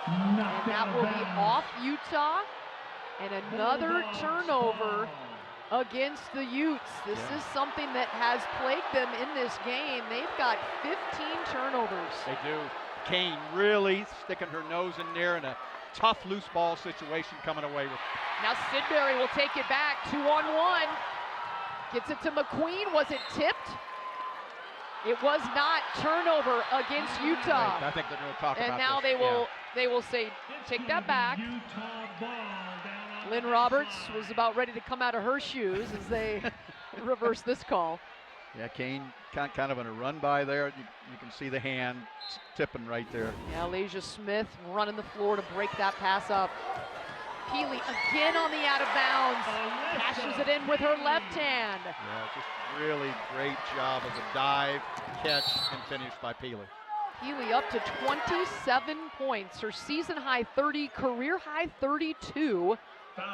And that will be off Utah, and another turnover against the Utes. This is something that has plagued them in this game. They've got 15 turnovers. They do. Kane really sticking her nose in there in a tough loose ball situation coming away with. Now Sidbury will take it back, 2-on-1. Gets it to McQueen. Was it tipped? It was not. Turnover against Utah. I think they're going to talk about and now this. they will say, take that back. Lynn Roberts was about ready to come out of her shoes as they reverse this call. Yeah, Kane kind of on a run by there. You can see the hand tipping right there. Yeah, Alasia Smith running the floor to break that pass up. Peely again on the out of bounds. Cashes it in with her left hand. Yeah, just really great job of the dive, catch, and finish by Peely. Peely up to 27 points. Her season high 30, career high 32.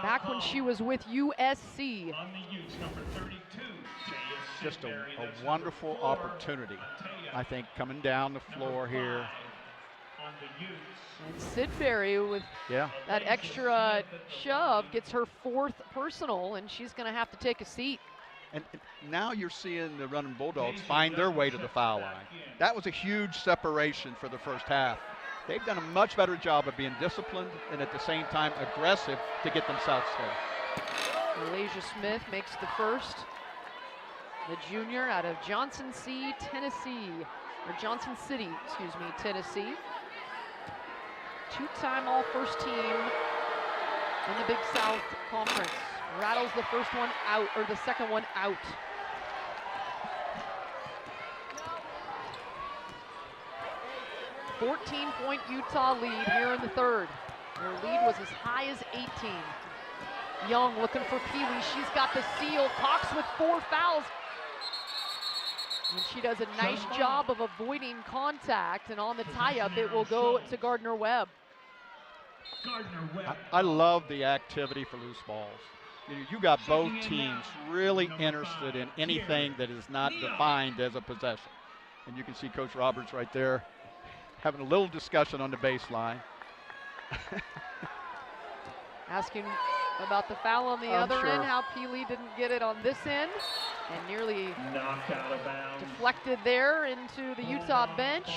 Back when she was with USC. On the Utes, number 32. Just a wonderful opportunity, I think, coming down the floor here. On the Utes. And Sidbury with that extra shove gets her 4th personal, and she's going to have to take a seat. And now you're seeing the running Bulldogs find their way to the foul line. That was a huge separation for the first half. They've done a much better job of being disciplined and at the same time aggressive to get themselves there. Alasia Smith makes the first. The junior out of Johnson City, Tennessee. Tennessee. Two-time all-first team in the Big South Conference. Rattles the first one out, or the second one out. "14-point Utah lead here in the third. Their lead was as high as 18. Young looking for Peely. She's got the seal. Cox with 4 fouls. And she does a nice job of avoiding contact, and on the tie-up, it will go to Gardner Webb. I love the activity for loose balls. You got both teams really interested in anything that is not defined as a possession. And you can see Coach Roberts right there having a little discussion on the baseline. Asking about the foul on the other end, how Peely didn't get it on this end, and nearly knocked out of bounds. Deflected there into the Utah bench.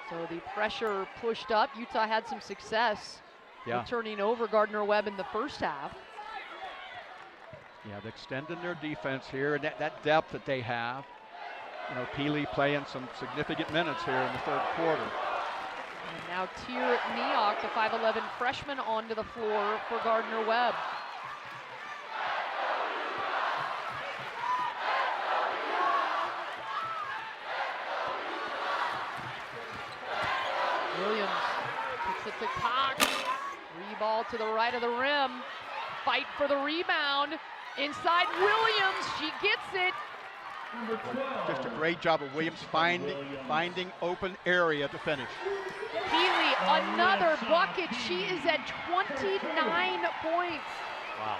So the pressure pushed up. Utah had some success with turning over Gardner Webb in the first half. Yeah, they're extending their defense here, and that depth that they have. You know, Peely playing some significant minutes here in the third quarter. And now Tyr Neok, the 5'11 freshman, onto the floor for Gardner Webb. Williams kicks it to Cox. Reball to the right of the rim. Fight for the rebound. Inside Williams, she gets it. Just a great job of Williams finding open area to finish. Peely, another bucket. She is at 29 points. Wow.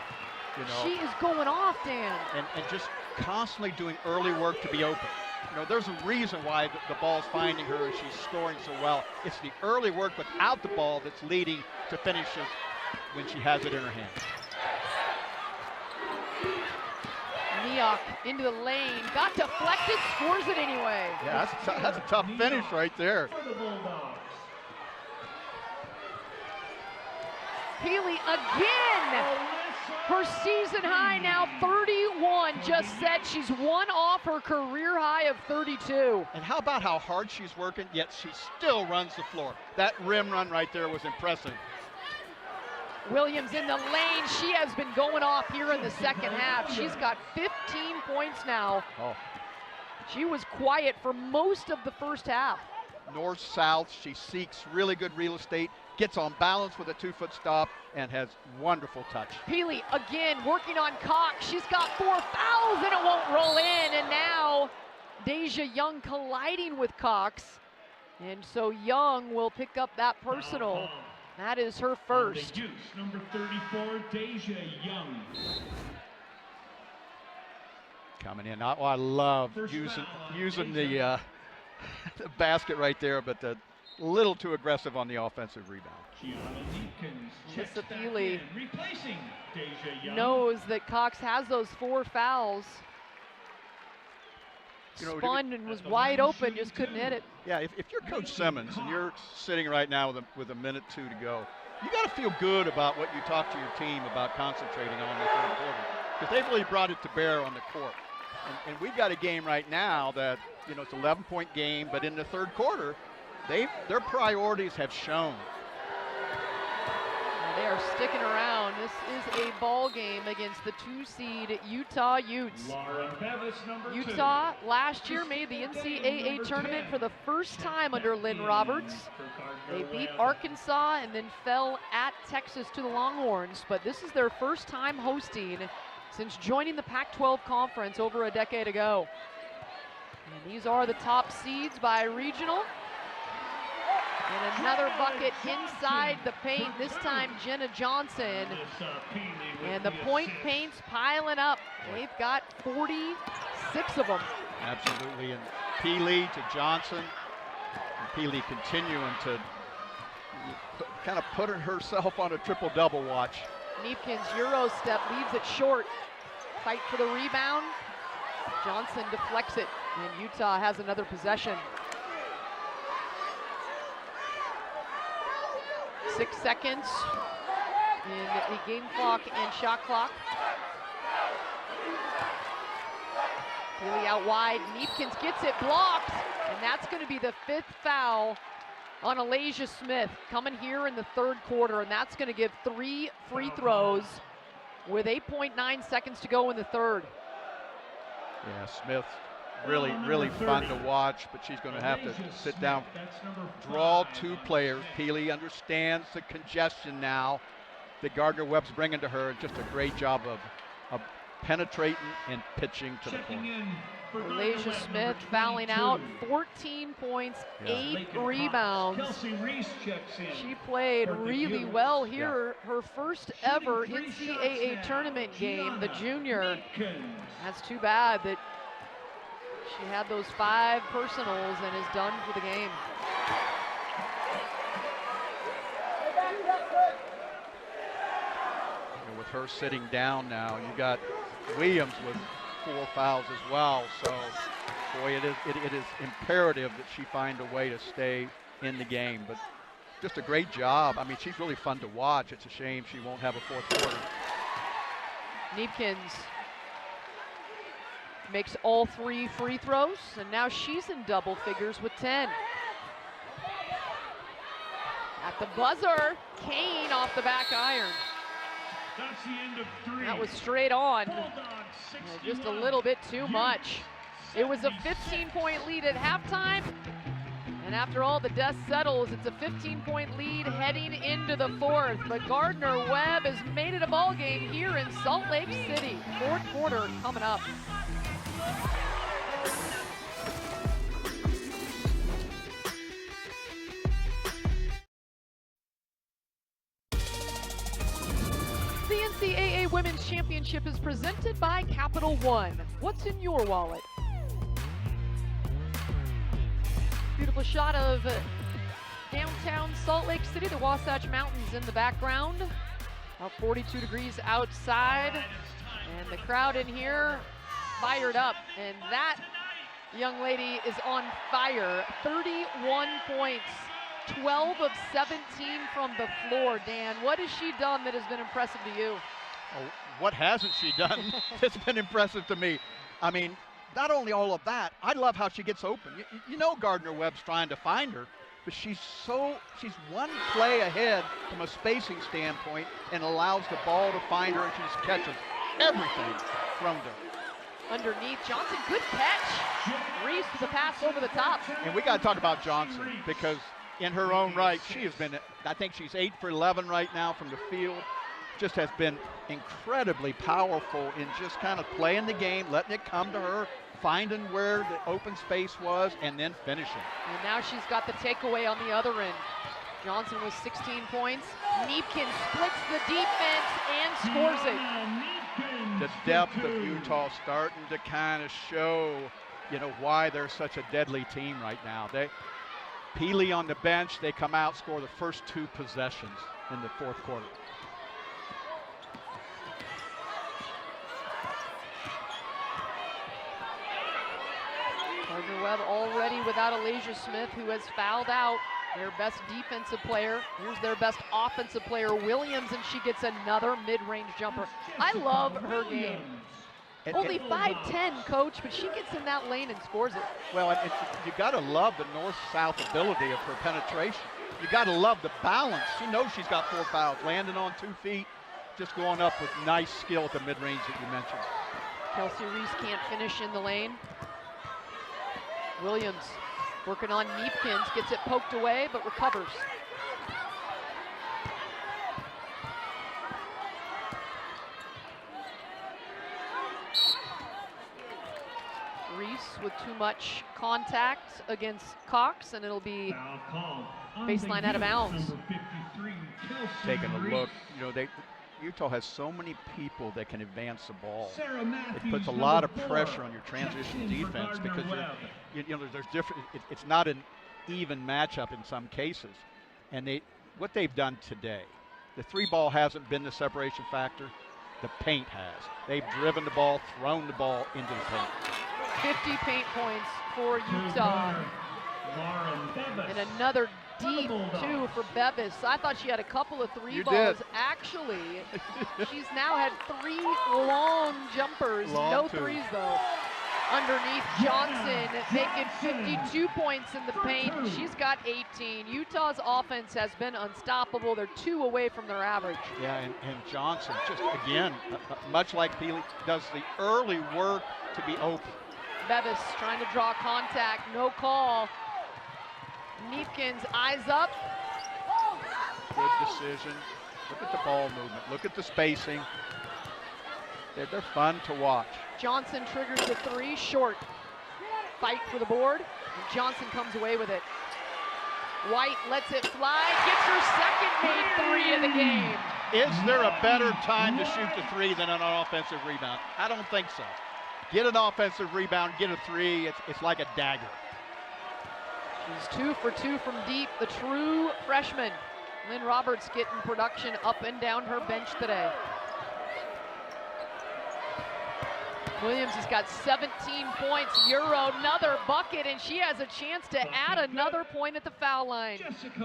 You know, she is going off, Dan. And just constantly doing early work to be open. You know, there's a reason why the ball's finding her and she's scoring so well. It's the early work without the ball that's leading to finishes when she has it in her hand. Neok into the lane, got deflected, scores it anyway. Yeah, that's a tough finish right there. Peely again. Her season high now 31, just set. She's one off her career high of 32. And how about how hard she's working, yet she still runs the floor. That rim run right there was impressive. Williams in the lane. She has been going off here in the second half. She's got 15 points now. Oh. She was quiet for most of the first half. North-south, she seeks really good real estate, gets on balance with a 2-foot stop, and has wonderful touch. Peely again working on Cox. She's got 4 fouls and it won't roll in. And now Deja Young colliding with Cox. And so Young will pick up that personal. That is her first. The use, number 34, Deja Young. Coming in. I love using the the basket right there, but a little too aggressive on the offensive rebound. Alyssa Feely replacing Deja Young. knows that Cox has those 4 fouls. Spun and was wide open, just couldn't hit it. Yeah, if you're Coach Simmons and you're sitting right now with a minute 2 to go, you got to feel good about what you talk to your team about concentrating on in the third quarter, because they've really brought it to bear on the court. And we've got a game right now that, it's an 11-point game, but in the third quarter, their priorities have shown. They are sticking around. This is a ball game against the 2-seed Utah Utes. Utah last year made the NCAA tournament for the first time under Lynn Roberts. They beat Arkansas and then fell at Texas to the Longhorns, but this is their first time hosting since joining the Pac-12 conference over a decade ago. And these are the top seeds by regional. And another bucket inside the paint, this time Jenna Johnson. And the point paint's piling up. They've got 46 of them. Absolutely, and Peely to Johnson. And Peely continuing to kind of put herself on a triple-double watch. Neefkins Euro step leaves it short. Fight for the rebound. Johnson deflects it, and Utah has another possession. 6 seconds in the game clock and shot clock. Really out wide, Neefkins gets it, blocks, and that's going to be the 5th foul on Alasia Smith coming here in the third quarter, and that's going to give 3 free throws with 8.9 seconds to go in the third. Yeah, Smith, really fun to watch, but she's going to have to sit down, draw 2 players. Peely understands the congestion now that Gardner Webb's bringing to her. Just a great job of penetrating and pitching to the point. Alasia Smith fouling out, 14 points, 8 rebounds. She played really well here. Her first ever NCAA tournament game, the junior. That's too bad that she had those 5 personals and is done for the game. And with her sitting down now, you got Williams with 4 fouls as well. So, boy, it is imperative that she find a way to stay in the game. But just a great job. I mean, she's really fun to watch. It's a shame she won't have a 4th quarter. Neefkins makes all 3 free throws, and now she's in double figures with 10. At the buzzer, Kane off the back iron. That's the end of 3. That was straight on. Just a little bit too much. It was a 15-point lead at halftime, and after all the dust settles, it's a 15-point lead heading into the 4th. But Gardner Webb has made it a ball game here in Salt Lake City. 4th quarter coming up. The NCAA Women's Championship is presented by Capital One. What's in your wallet? Beautiful shot of downtown Salt Lake City, the Wasatch Mountains in the background. About 42 degrees outside, and the crowd in here fired up, and that young lady is on fire. 31 points, 12 of 17 from the floor. Dan, what has she done that has been impressive to you? Oh, what hasn't she done? It's been impressive to me. I mean, not only all of that, I love how she gets open. You know Gardner Webb's trying to find her, but she's one play ahead from a spacing standpoint and allows the ball to find her, and she just catches everything from her. Underneath, Johnson, good catch. Reese with the pass over the top. And we got to talk about Johnson, because in her own right, she has been, I think she's 8 for 11 right now from the field. Just has been incredibly powerful in just kind of playing the game, letting it come to her, finding where the open space was and then finishing. And now she's got the takeaway on the other end. Johnson with 16 points. Neepkin splits the defense and scores it. The depth of Utah starting to kind of show, why they're such a deadly team right now. Peely on the bench, they come out, score the first 2 possessions in the fourth quarter. Gardner Webb already without Alasia Smith, who has fouled out their best defensive player. Here's their best offensive player, Williams, and she gets another mid-range jumper. I love her game. Only 5'10", Coach, but she gets in that lane and scores it. Well, you got to love the north-south ability of her penetration. You got to love the balance. She knows she's got 4 fouls, landing on 2 feet, just going up with nice skill at the mid-range that you mentioned. Kelsey Reese can't finish in the lane. Williams working on Neepkins, gets it poked away, but recovers. Reese with too much contact against Cox, and it'll be baseline out of bounds. Taking a look, Utah has so many people that can advance the ball. It puts a lot of pressure on your transition defense because there's different. It's not an even matchup in some cases, and what they've done today, the 3 ball hasn't been the separation factor. The paint has. They've driven the ball, thrown the ball into the paint. 50 paint points for Utah, and another deep, too, for Bevis. I thought she had a couple of 3 balls. Did. Actually, she's now had 3 long jumpers. No 3s, though. Underneath Johnson, making 52 points in the paint. She's got 18. Utah's offense has been unstoppable. They're 2 away from their average. Yeah, and Johnson, just again, much like Peely, does the early work to be open. Bevis trying to draw contact, no call. Neepkins eyes up. Good decision. Look at the ball movement. Look at the spacing. They're fun to watch. Johnson triggers the 3, short. Fight for the board, and Johnson comes away with it. White lets it fly, gets her second made 3 of the game. Is there a better time to shoot the 3 than an offensive rebound? I don't think so. Get an offensive rebound, get a 3, it's like a dagger. She's 2 for 2 from deep, the true freshman. Lynn Roberts getting production up and down her bench today. Williams has got 17 points, Euro, another bucket, and she has a chance to add another point at the foul line.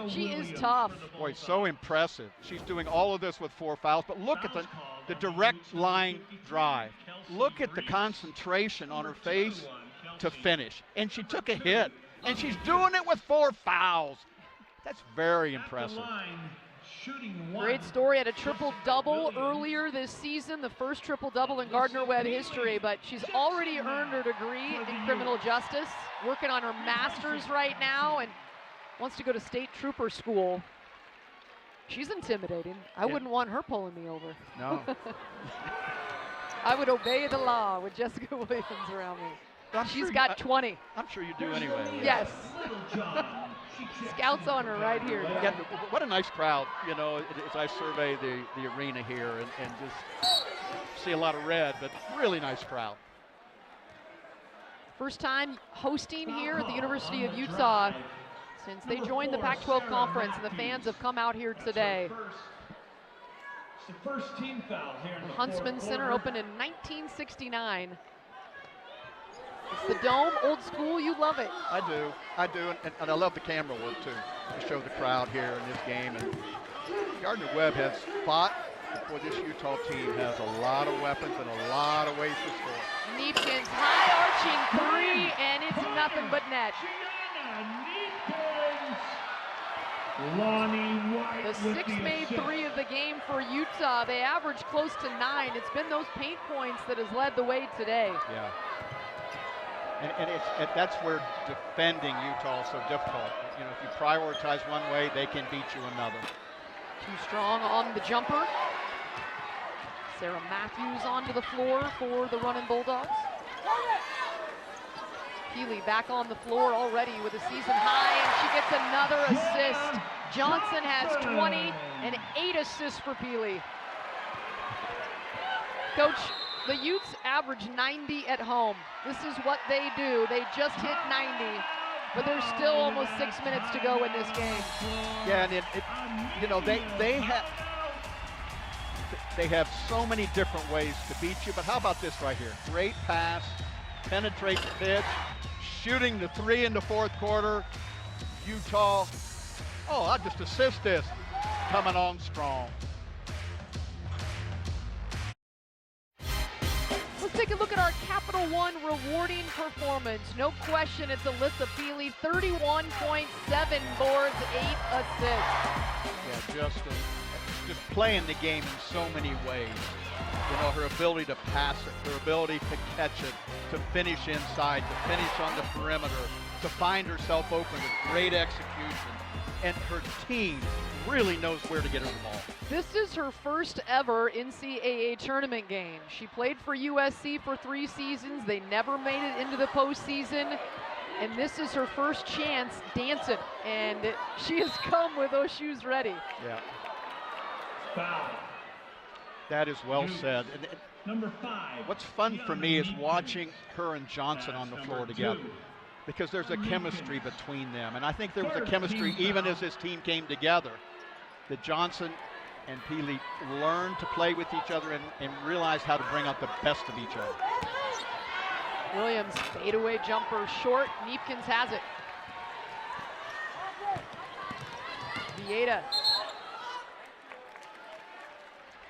She is tough. Boy, so impressive. She's doing all of this with 4 fouls, but look at the direct line drive. Look at the concentration on her face to finish. And she took a hit, and she's doing it with 4 fouls. That's very impressive. Great story, had a triple-double earlier this season, the first triple-double in Gardner Webb history, but she's already earned her degree in criminal justice, working on her master's right now, and wants to go to state trooper school. She's intimidating. I wouldn't want her pulling me over. No. I would obey the law with Jessica Williams around me. She's got 20. I'm sure you do anyway. Yes. Scouts on her right here. Yeah, what a nice crowd, as I survey the arena here and just see a lot of red, but really nice crowd. First time hosting here at the University of Utah since they joined the Pac-12 conference, and the fans have come out here today. The Huntsman Center opened in 1969. It's the dome, old school, you love it. I do, and I love the camera work too, to show the crowd here in this game. And Gardner Webb has fought for this Utah team, has a lot of weapons and a lot of ways to score. Neepkins high arching 3, and it's nothing but net. The 6th made 3 of the game for Utah. They averaged close to 9. It's been those paint points that has led the way today. Yeah. And that's where defending Utah is so difficult. If you prioritize one way, they can beat you another. Too strong on the jumper. Sarah Matthews onto the floor for the running Bulldogs. Peely back on the floor already with a season high, and she gets another assist. Johnson has 20 and 8 assists for Peely. Coach, the Utes average 90 at home. This is what they do. They just hit 90, but there's still almost 6 minutes to go in this game. Yeah, and you know, they have so many different ways to beat you, but how about this right here? Great pass, penetrate the pitch, shooting the 3 in the fourth quarter. Utah, oh, I'll just assist this, coming on strong. Let's take a look at our Capital One rewarding performance. No question, it's Alyssa Peely, 31.7 boards, 8 assists. Yeah, just playing the game in so many ways. You know, her ability to pass it, her ability to catch it, to finish inside, to finish on the perimeter, to find herself open with great execution. And her team really knows where to get her the ball. This is her first ever NCAA tournament game. She played for USC for 3 seasons. They never made it into the postseason. And this is her first chance dancing. And she has come with those shoes ready. Yeah. Foul. That is well said. And Number 5. what's fun for me is watching her and Johnson on the floor together, because there's a chemistry between them. And I think there was a chemistry even as this team came together, that Johnson and Peely learned to play with each other and realize how to bring out the best of each other. Williams, fadeaway jumper, short. Neepkins has it. Vieta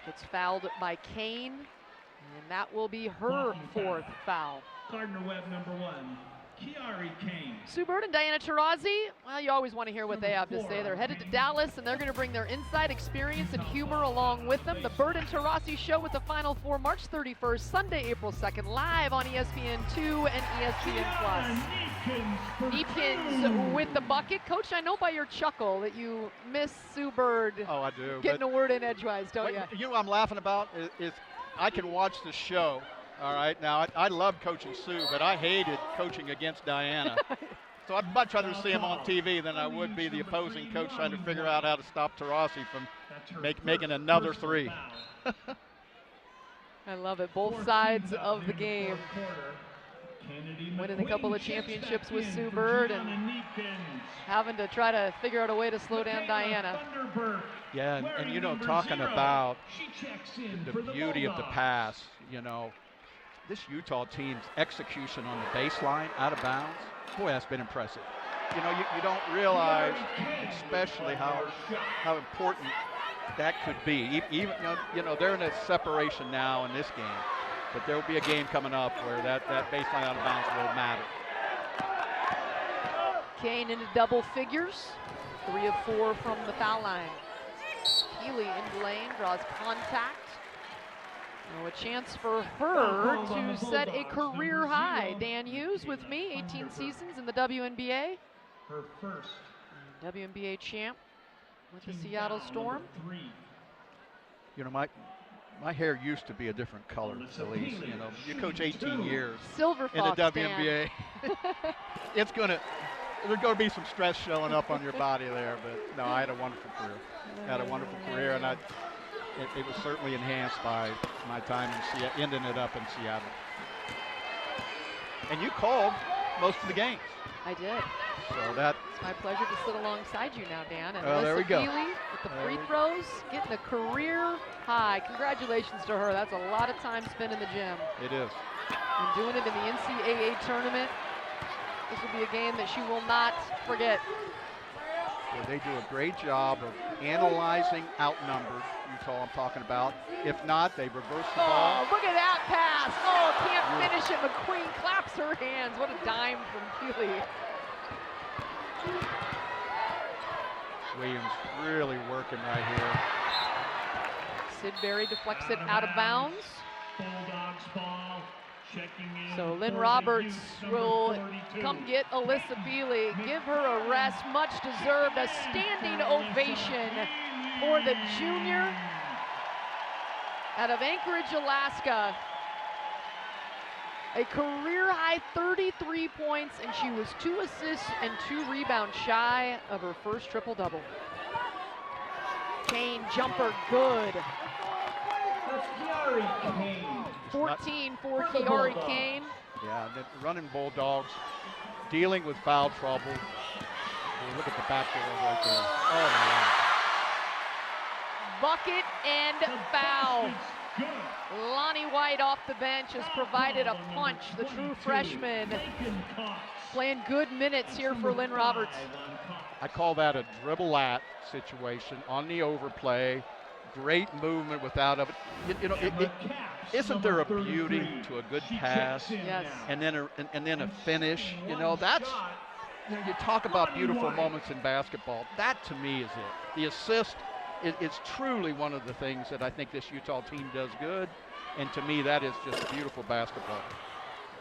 gets fouled by Kane, and that will be her 4th foul. Gardner Webb, number 1. Kiari Kane. Sue Bird and Diana Taurasi, well, you always want to hear what they have to say. They're headed to Dallas, and they're going to bring their inside experience and humor along with them. The Bird and Taurasi Show with the Final Four, March 31st, Sunday, April 2nd, live on ESPN2 and ESPN+. Neepkins with the bucket. Coach, I know by your chuckle that you miss Sue Bird. Oh, I do. Getting a word in edgewise, don't you? You know what I'm laughing about is I can watch the show. All right, now I love coaching Sue, but I hated coaching against Diana. So I'd much rather see him on TV than I would be the opposing coach trying to figure out how to stop Taurasi from making another 3. I love it. Both sides of the game. Winning a couple of championships with Sue Bird and having to try to figure out a way to slow down Diana. Yeah, and you know, talking about the beauty of the pass, you know, this Utah team's execution on the baseline, out of bounds, boy, that's been impressive. You know, you don't realize, especially how important that could be. Even you know, they're in a separation now in this game, but there will be a game coming up where that baseline out of bounds will matter. Kane into double figures, 3 of 4 from the foul line. Peely into lane, draws contact. Now a chance for her to set a career high. Dan Hughes with me, 18 seasons in the WNBA. Her first. WNBA champ with the Seattle Storm. You know, my hair used to be a different color, Elise. You know, you coach 18 years Silver in the Fox, WNBA. There's gonna be some stress showing up on your body there, but no, I had a wonderful career. And it was certainly enhanced by my time in ending it up in Seattle. And you called most of the games. I did. So It's my pleasure to sit alongside you now, Dan. And there we go. Peely with the free throws, getting a career high. Congratulations to her. That's a lot of time spent in the gym. It is. And doing it in the NCAA tournament. This will be a game that she will not forget. Well, they do a great job of analyzing outnumbered Utah, I'm talking about. If not, they reverse the ball. Oh, look at that pass. Oh, can't finish it. McQueen claps her hands. What a dime from Peely. Williams really working right here. Sid Berry deflects it out of bounds. Bulldogs ball. So Lynn Roberts will come get Alyssa Peely, give her a rest, much deserved, a standing ovation for the junior out of Anchorage, Alaska. A career-high 33 points, and she was 2 assists and 2 rebounds shy of her first triple-double. Kane jumper, good. That's Kiari Kane. 14 for Kiari Kane. Yeah, the running Bulldogs dealing with foul trouble. Oh, look at the back door right there. Oh, my God. Bucket and foul. Lonnie White off the bench has provided a punch. The true freshman playing good minutes here for Lynn Roberts. I call that a dribble at situation on the overplay. Great movement without a, isn't there a beauty to a good pass? Yes. And then a finish. That's, you talk about beautiful moments in basketball. That to me is it. The assist is truly one of the things that I think this Utah team does good. And to me, that is just beautiful basketball.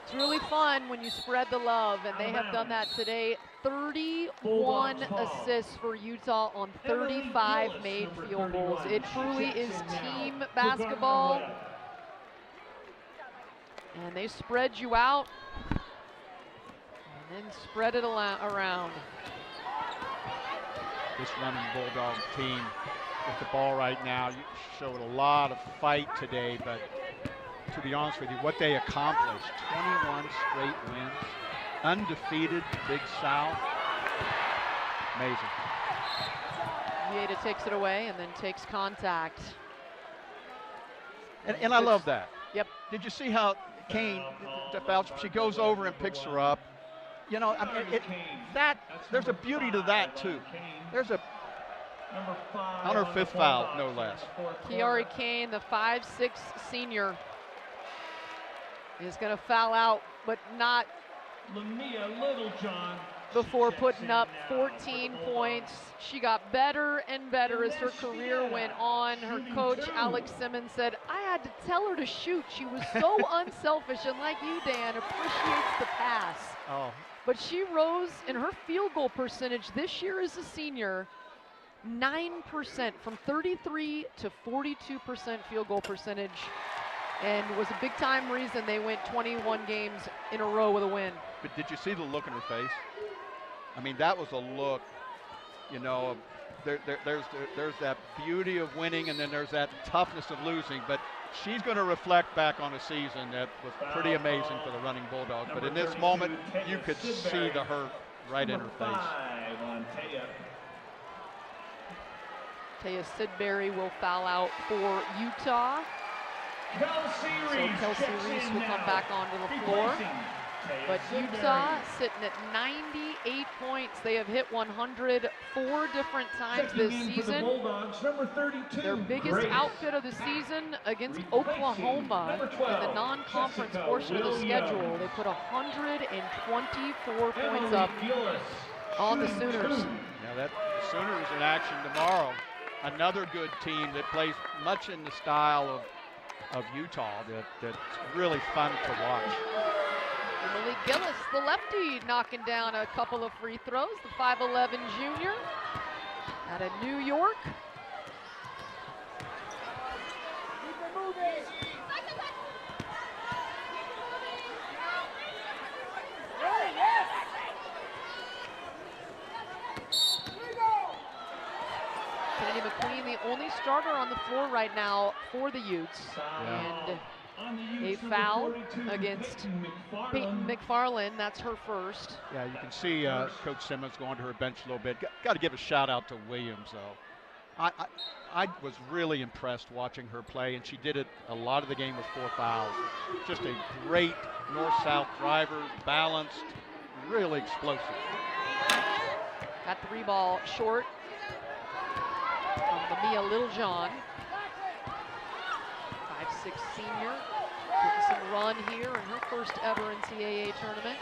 It's really fun when you spread the love, and they have done that today. 31 assists for Utah on 35 made field goals. It truly is team basketball. And they spread you out and then spread it around. This running Bulldog team with the ball right now, you showed a lot of fight today, but to be honest with you, what they accomplished, 21 straight wins, undefeated, Big South, amazing. Vieta takes it away and then takes contact. And I love that. Yep. Did you see how Kane, she goes over and picks her up? There's a beauty to that too. There's on her 5th foul, no less. Kiari Kane, the 5'6" senior, is going to foul out, but not before putting up 14 points. She got better and better as her career went on. Her coach, Alex Simmons, said, I had to tell her to shoot. She was so unselfish, and like you, Dan, appreciates the pass. Oh. But she rose in her field goal percentage this year as a senior, 9%, from 33 to 42% field goal percentage, and was a big time reason they went 21 games in a row with a win. But did you see the look in her face? I mean, that was a look, there's that beauty of winning, and then there's that toughness of losing. But she's going to reflect back on a season that was pretty amazing for the running Bulldogs. But in this moment, you could see the hurt right in her face. Taya Sidbury will foul out for Utah. So Kelsey Reese will come back onto the floor. But Utah sitting at 98 points. They have hit 100 4 different times this season. Their biggest outfit of the season against Oklahoma in the non-conference portion of the schedule. They put 124 points up on the Sooners. Now that Sooners in action tomorrow. Another good team that plays much in the style of Utah that's really fun to watch. Emily Gillis, the lefty, knocking down a couple of free throws. The 5'11" junior out of New York. Kennedy McQueen, the only starter on the floor right now for the Utes. And a foul against Peyton McFarland. That's her first. Yeah, you can see Coach Simmons going to her bench a little bit. Got to give a shout out to Williams, though. I was really impressed watching her play, and she did it a lot of the game with 4 fouls. Just a great north-south driver, balanced, really explosive. That 3-ball short from the Mia Littlejohn. 5'6" senior, getting some run here in her first ever NCAA tournament.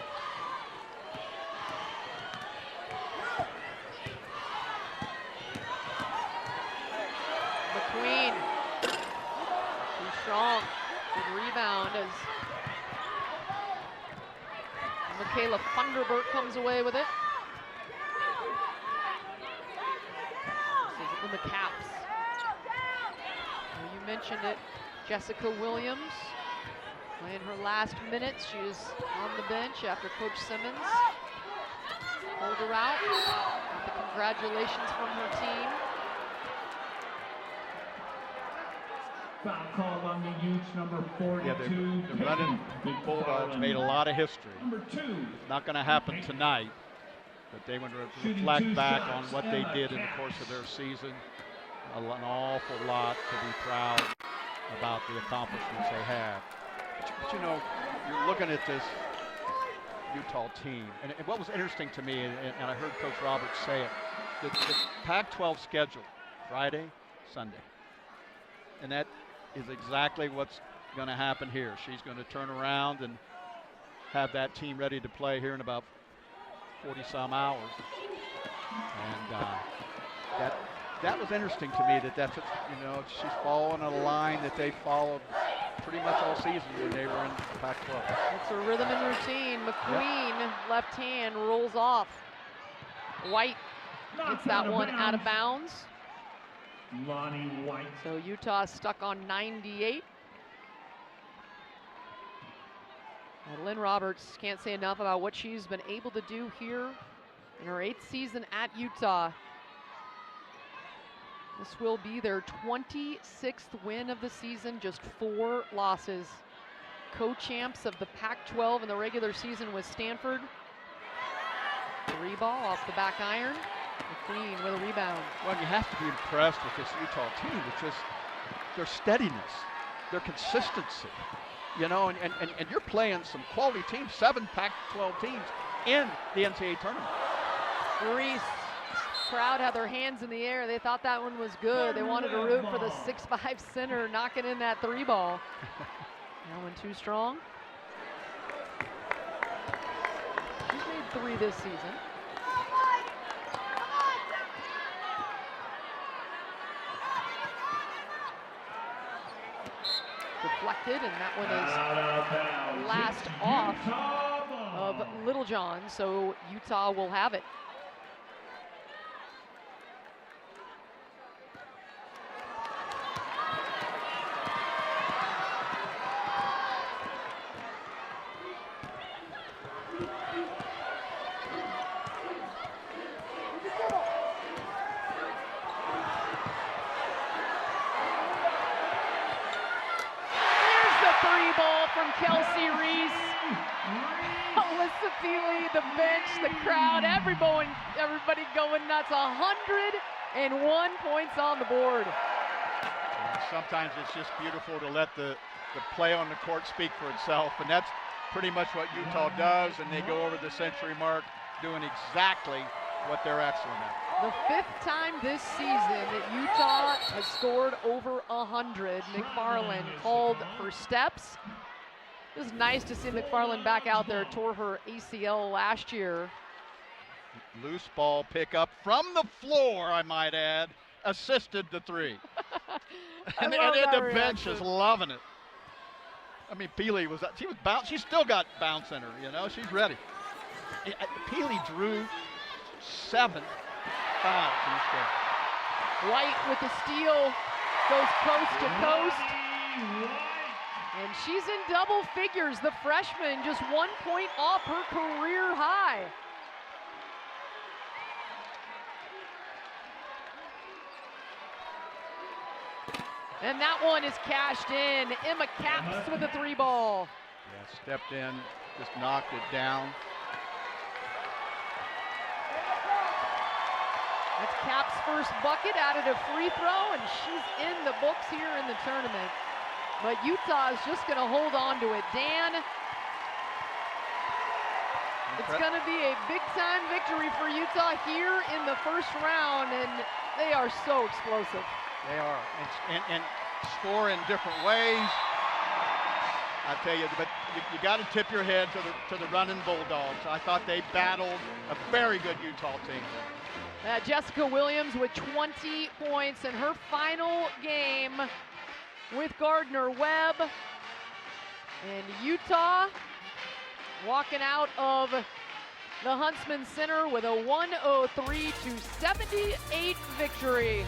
McQueen, too strong. Good rebound as Michaela Funderburk comes away with it. This is in the Caps. Well, you mentioned it. Jessica Williams Playing her last minutes, she is on the bench after Coach Simmons pulled her out. Got the congratulations from her team. Foul called on the Utes, number 42. Yeah, the running Bulldogs made a lot of history. Number 2. Not going to happen tonight, but they would reflect back on what they did in the course of their season. An awful lot to be proud about the accomplishments they had. But you know, you're looking at this Utah team, and what was interesting to me, and I heard Coach Roberts say it, the Pac-12 schedule, Friday, Sunday, and that is exactly what's going to happen here. She's going to turn around and have that team ready to play here in about 40-some hours, and that was interesting to me. That's what, you know, she's following a line that they followed pretty much all season when they were in the Pac-12. It's her rhythm and routine. McQueen, left hand, rolls off. White gets that one out of bounds. Lonnie White. So Utah stuck on 98. And Lynn Roberts can't say enough about what she's been able to do here in her 8th season at Utah. This will be their 26th win of the season, just 4 losses. Co-champs of the Pac-12 in the regular season with Stanford. 3 ball off the back iron. McQueen with a rebound. Well, you have to be impressed with this Utah team. It's just their steadiness, their consistency. You know, and you're playing some quality teams, 7 Pac-12 teams in the NCAA tournament. Reese, crowd had their hands in the air. They thought that one was good. They wanted to root for the 6'5" center knocking in that 3 ball. That one too strong. She's made 3 this season. Deflected, and that one is last off of Littlejohn, so Utah will have it. Kelsey Reese, Alyssa Feely, the bench, the crowd, everybody going nuts. 101 points on the board. Sometimes it's just beautiful to let the play on the court speak for itself, and that's pretty much what Utah does, and they go over the century mark doing exactly what they're excellent at. The 5th time this season that Utah has scored over 100. McFarland called for steps. It was nice to see McFarland back out there. Tore her ACL last year. Loose ball pickup from the floor, I might add. Assisted the 3. and the bench is loving it. I mean, Peely she still got bounce in her, you know, she's ready. Peely drew 7 fouls instead. White with the steal, goes coast to coast. And she's in double figures. The freshman just 1 point off her career high. And that one is cashed in. Emma Capps with a 3 ball. Yeah, stepped in, just knocked it down. That's Cap's first bucket, added a free throw, and she's in the books here in the tournament. But Utah is just going to hold on to it. Dan, it's going to be a big-time victory for Utah here in the first round, and they are so explosive. They are, and score in different ways. I tell you, but you got to tip your head to the running Bulldogs. I thought they battled a very good Utah team. Jessica Williams with 20 points in her final game with Gardner Webb. And Utah walking out of the Huntsman Center with a 103-78 victory.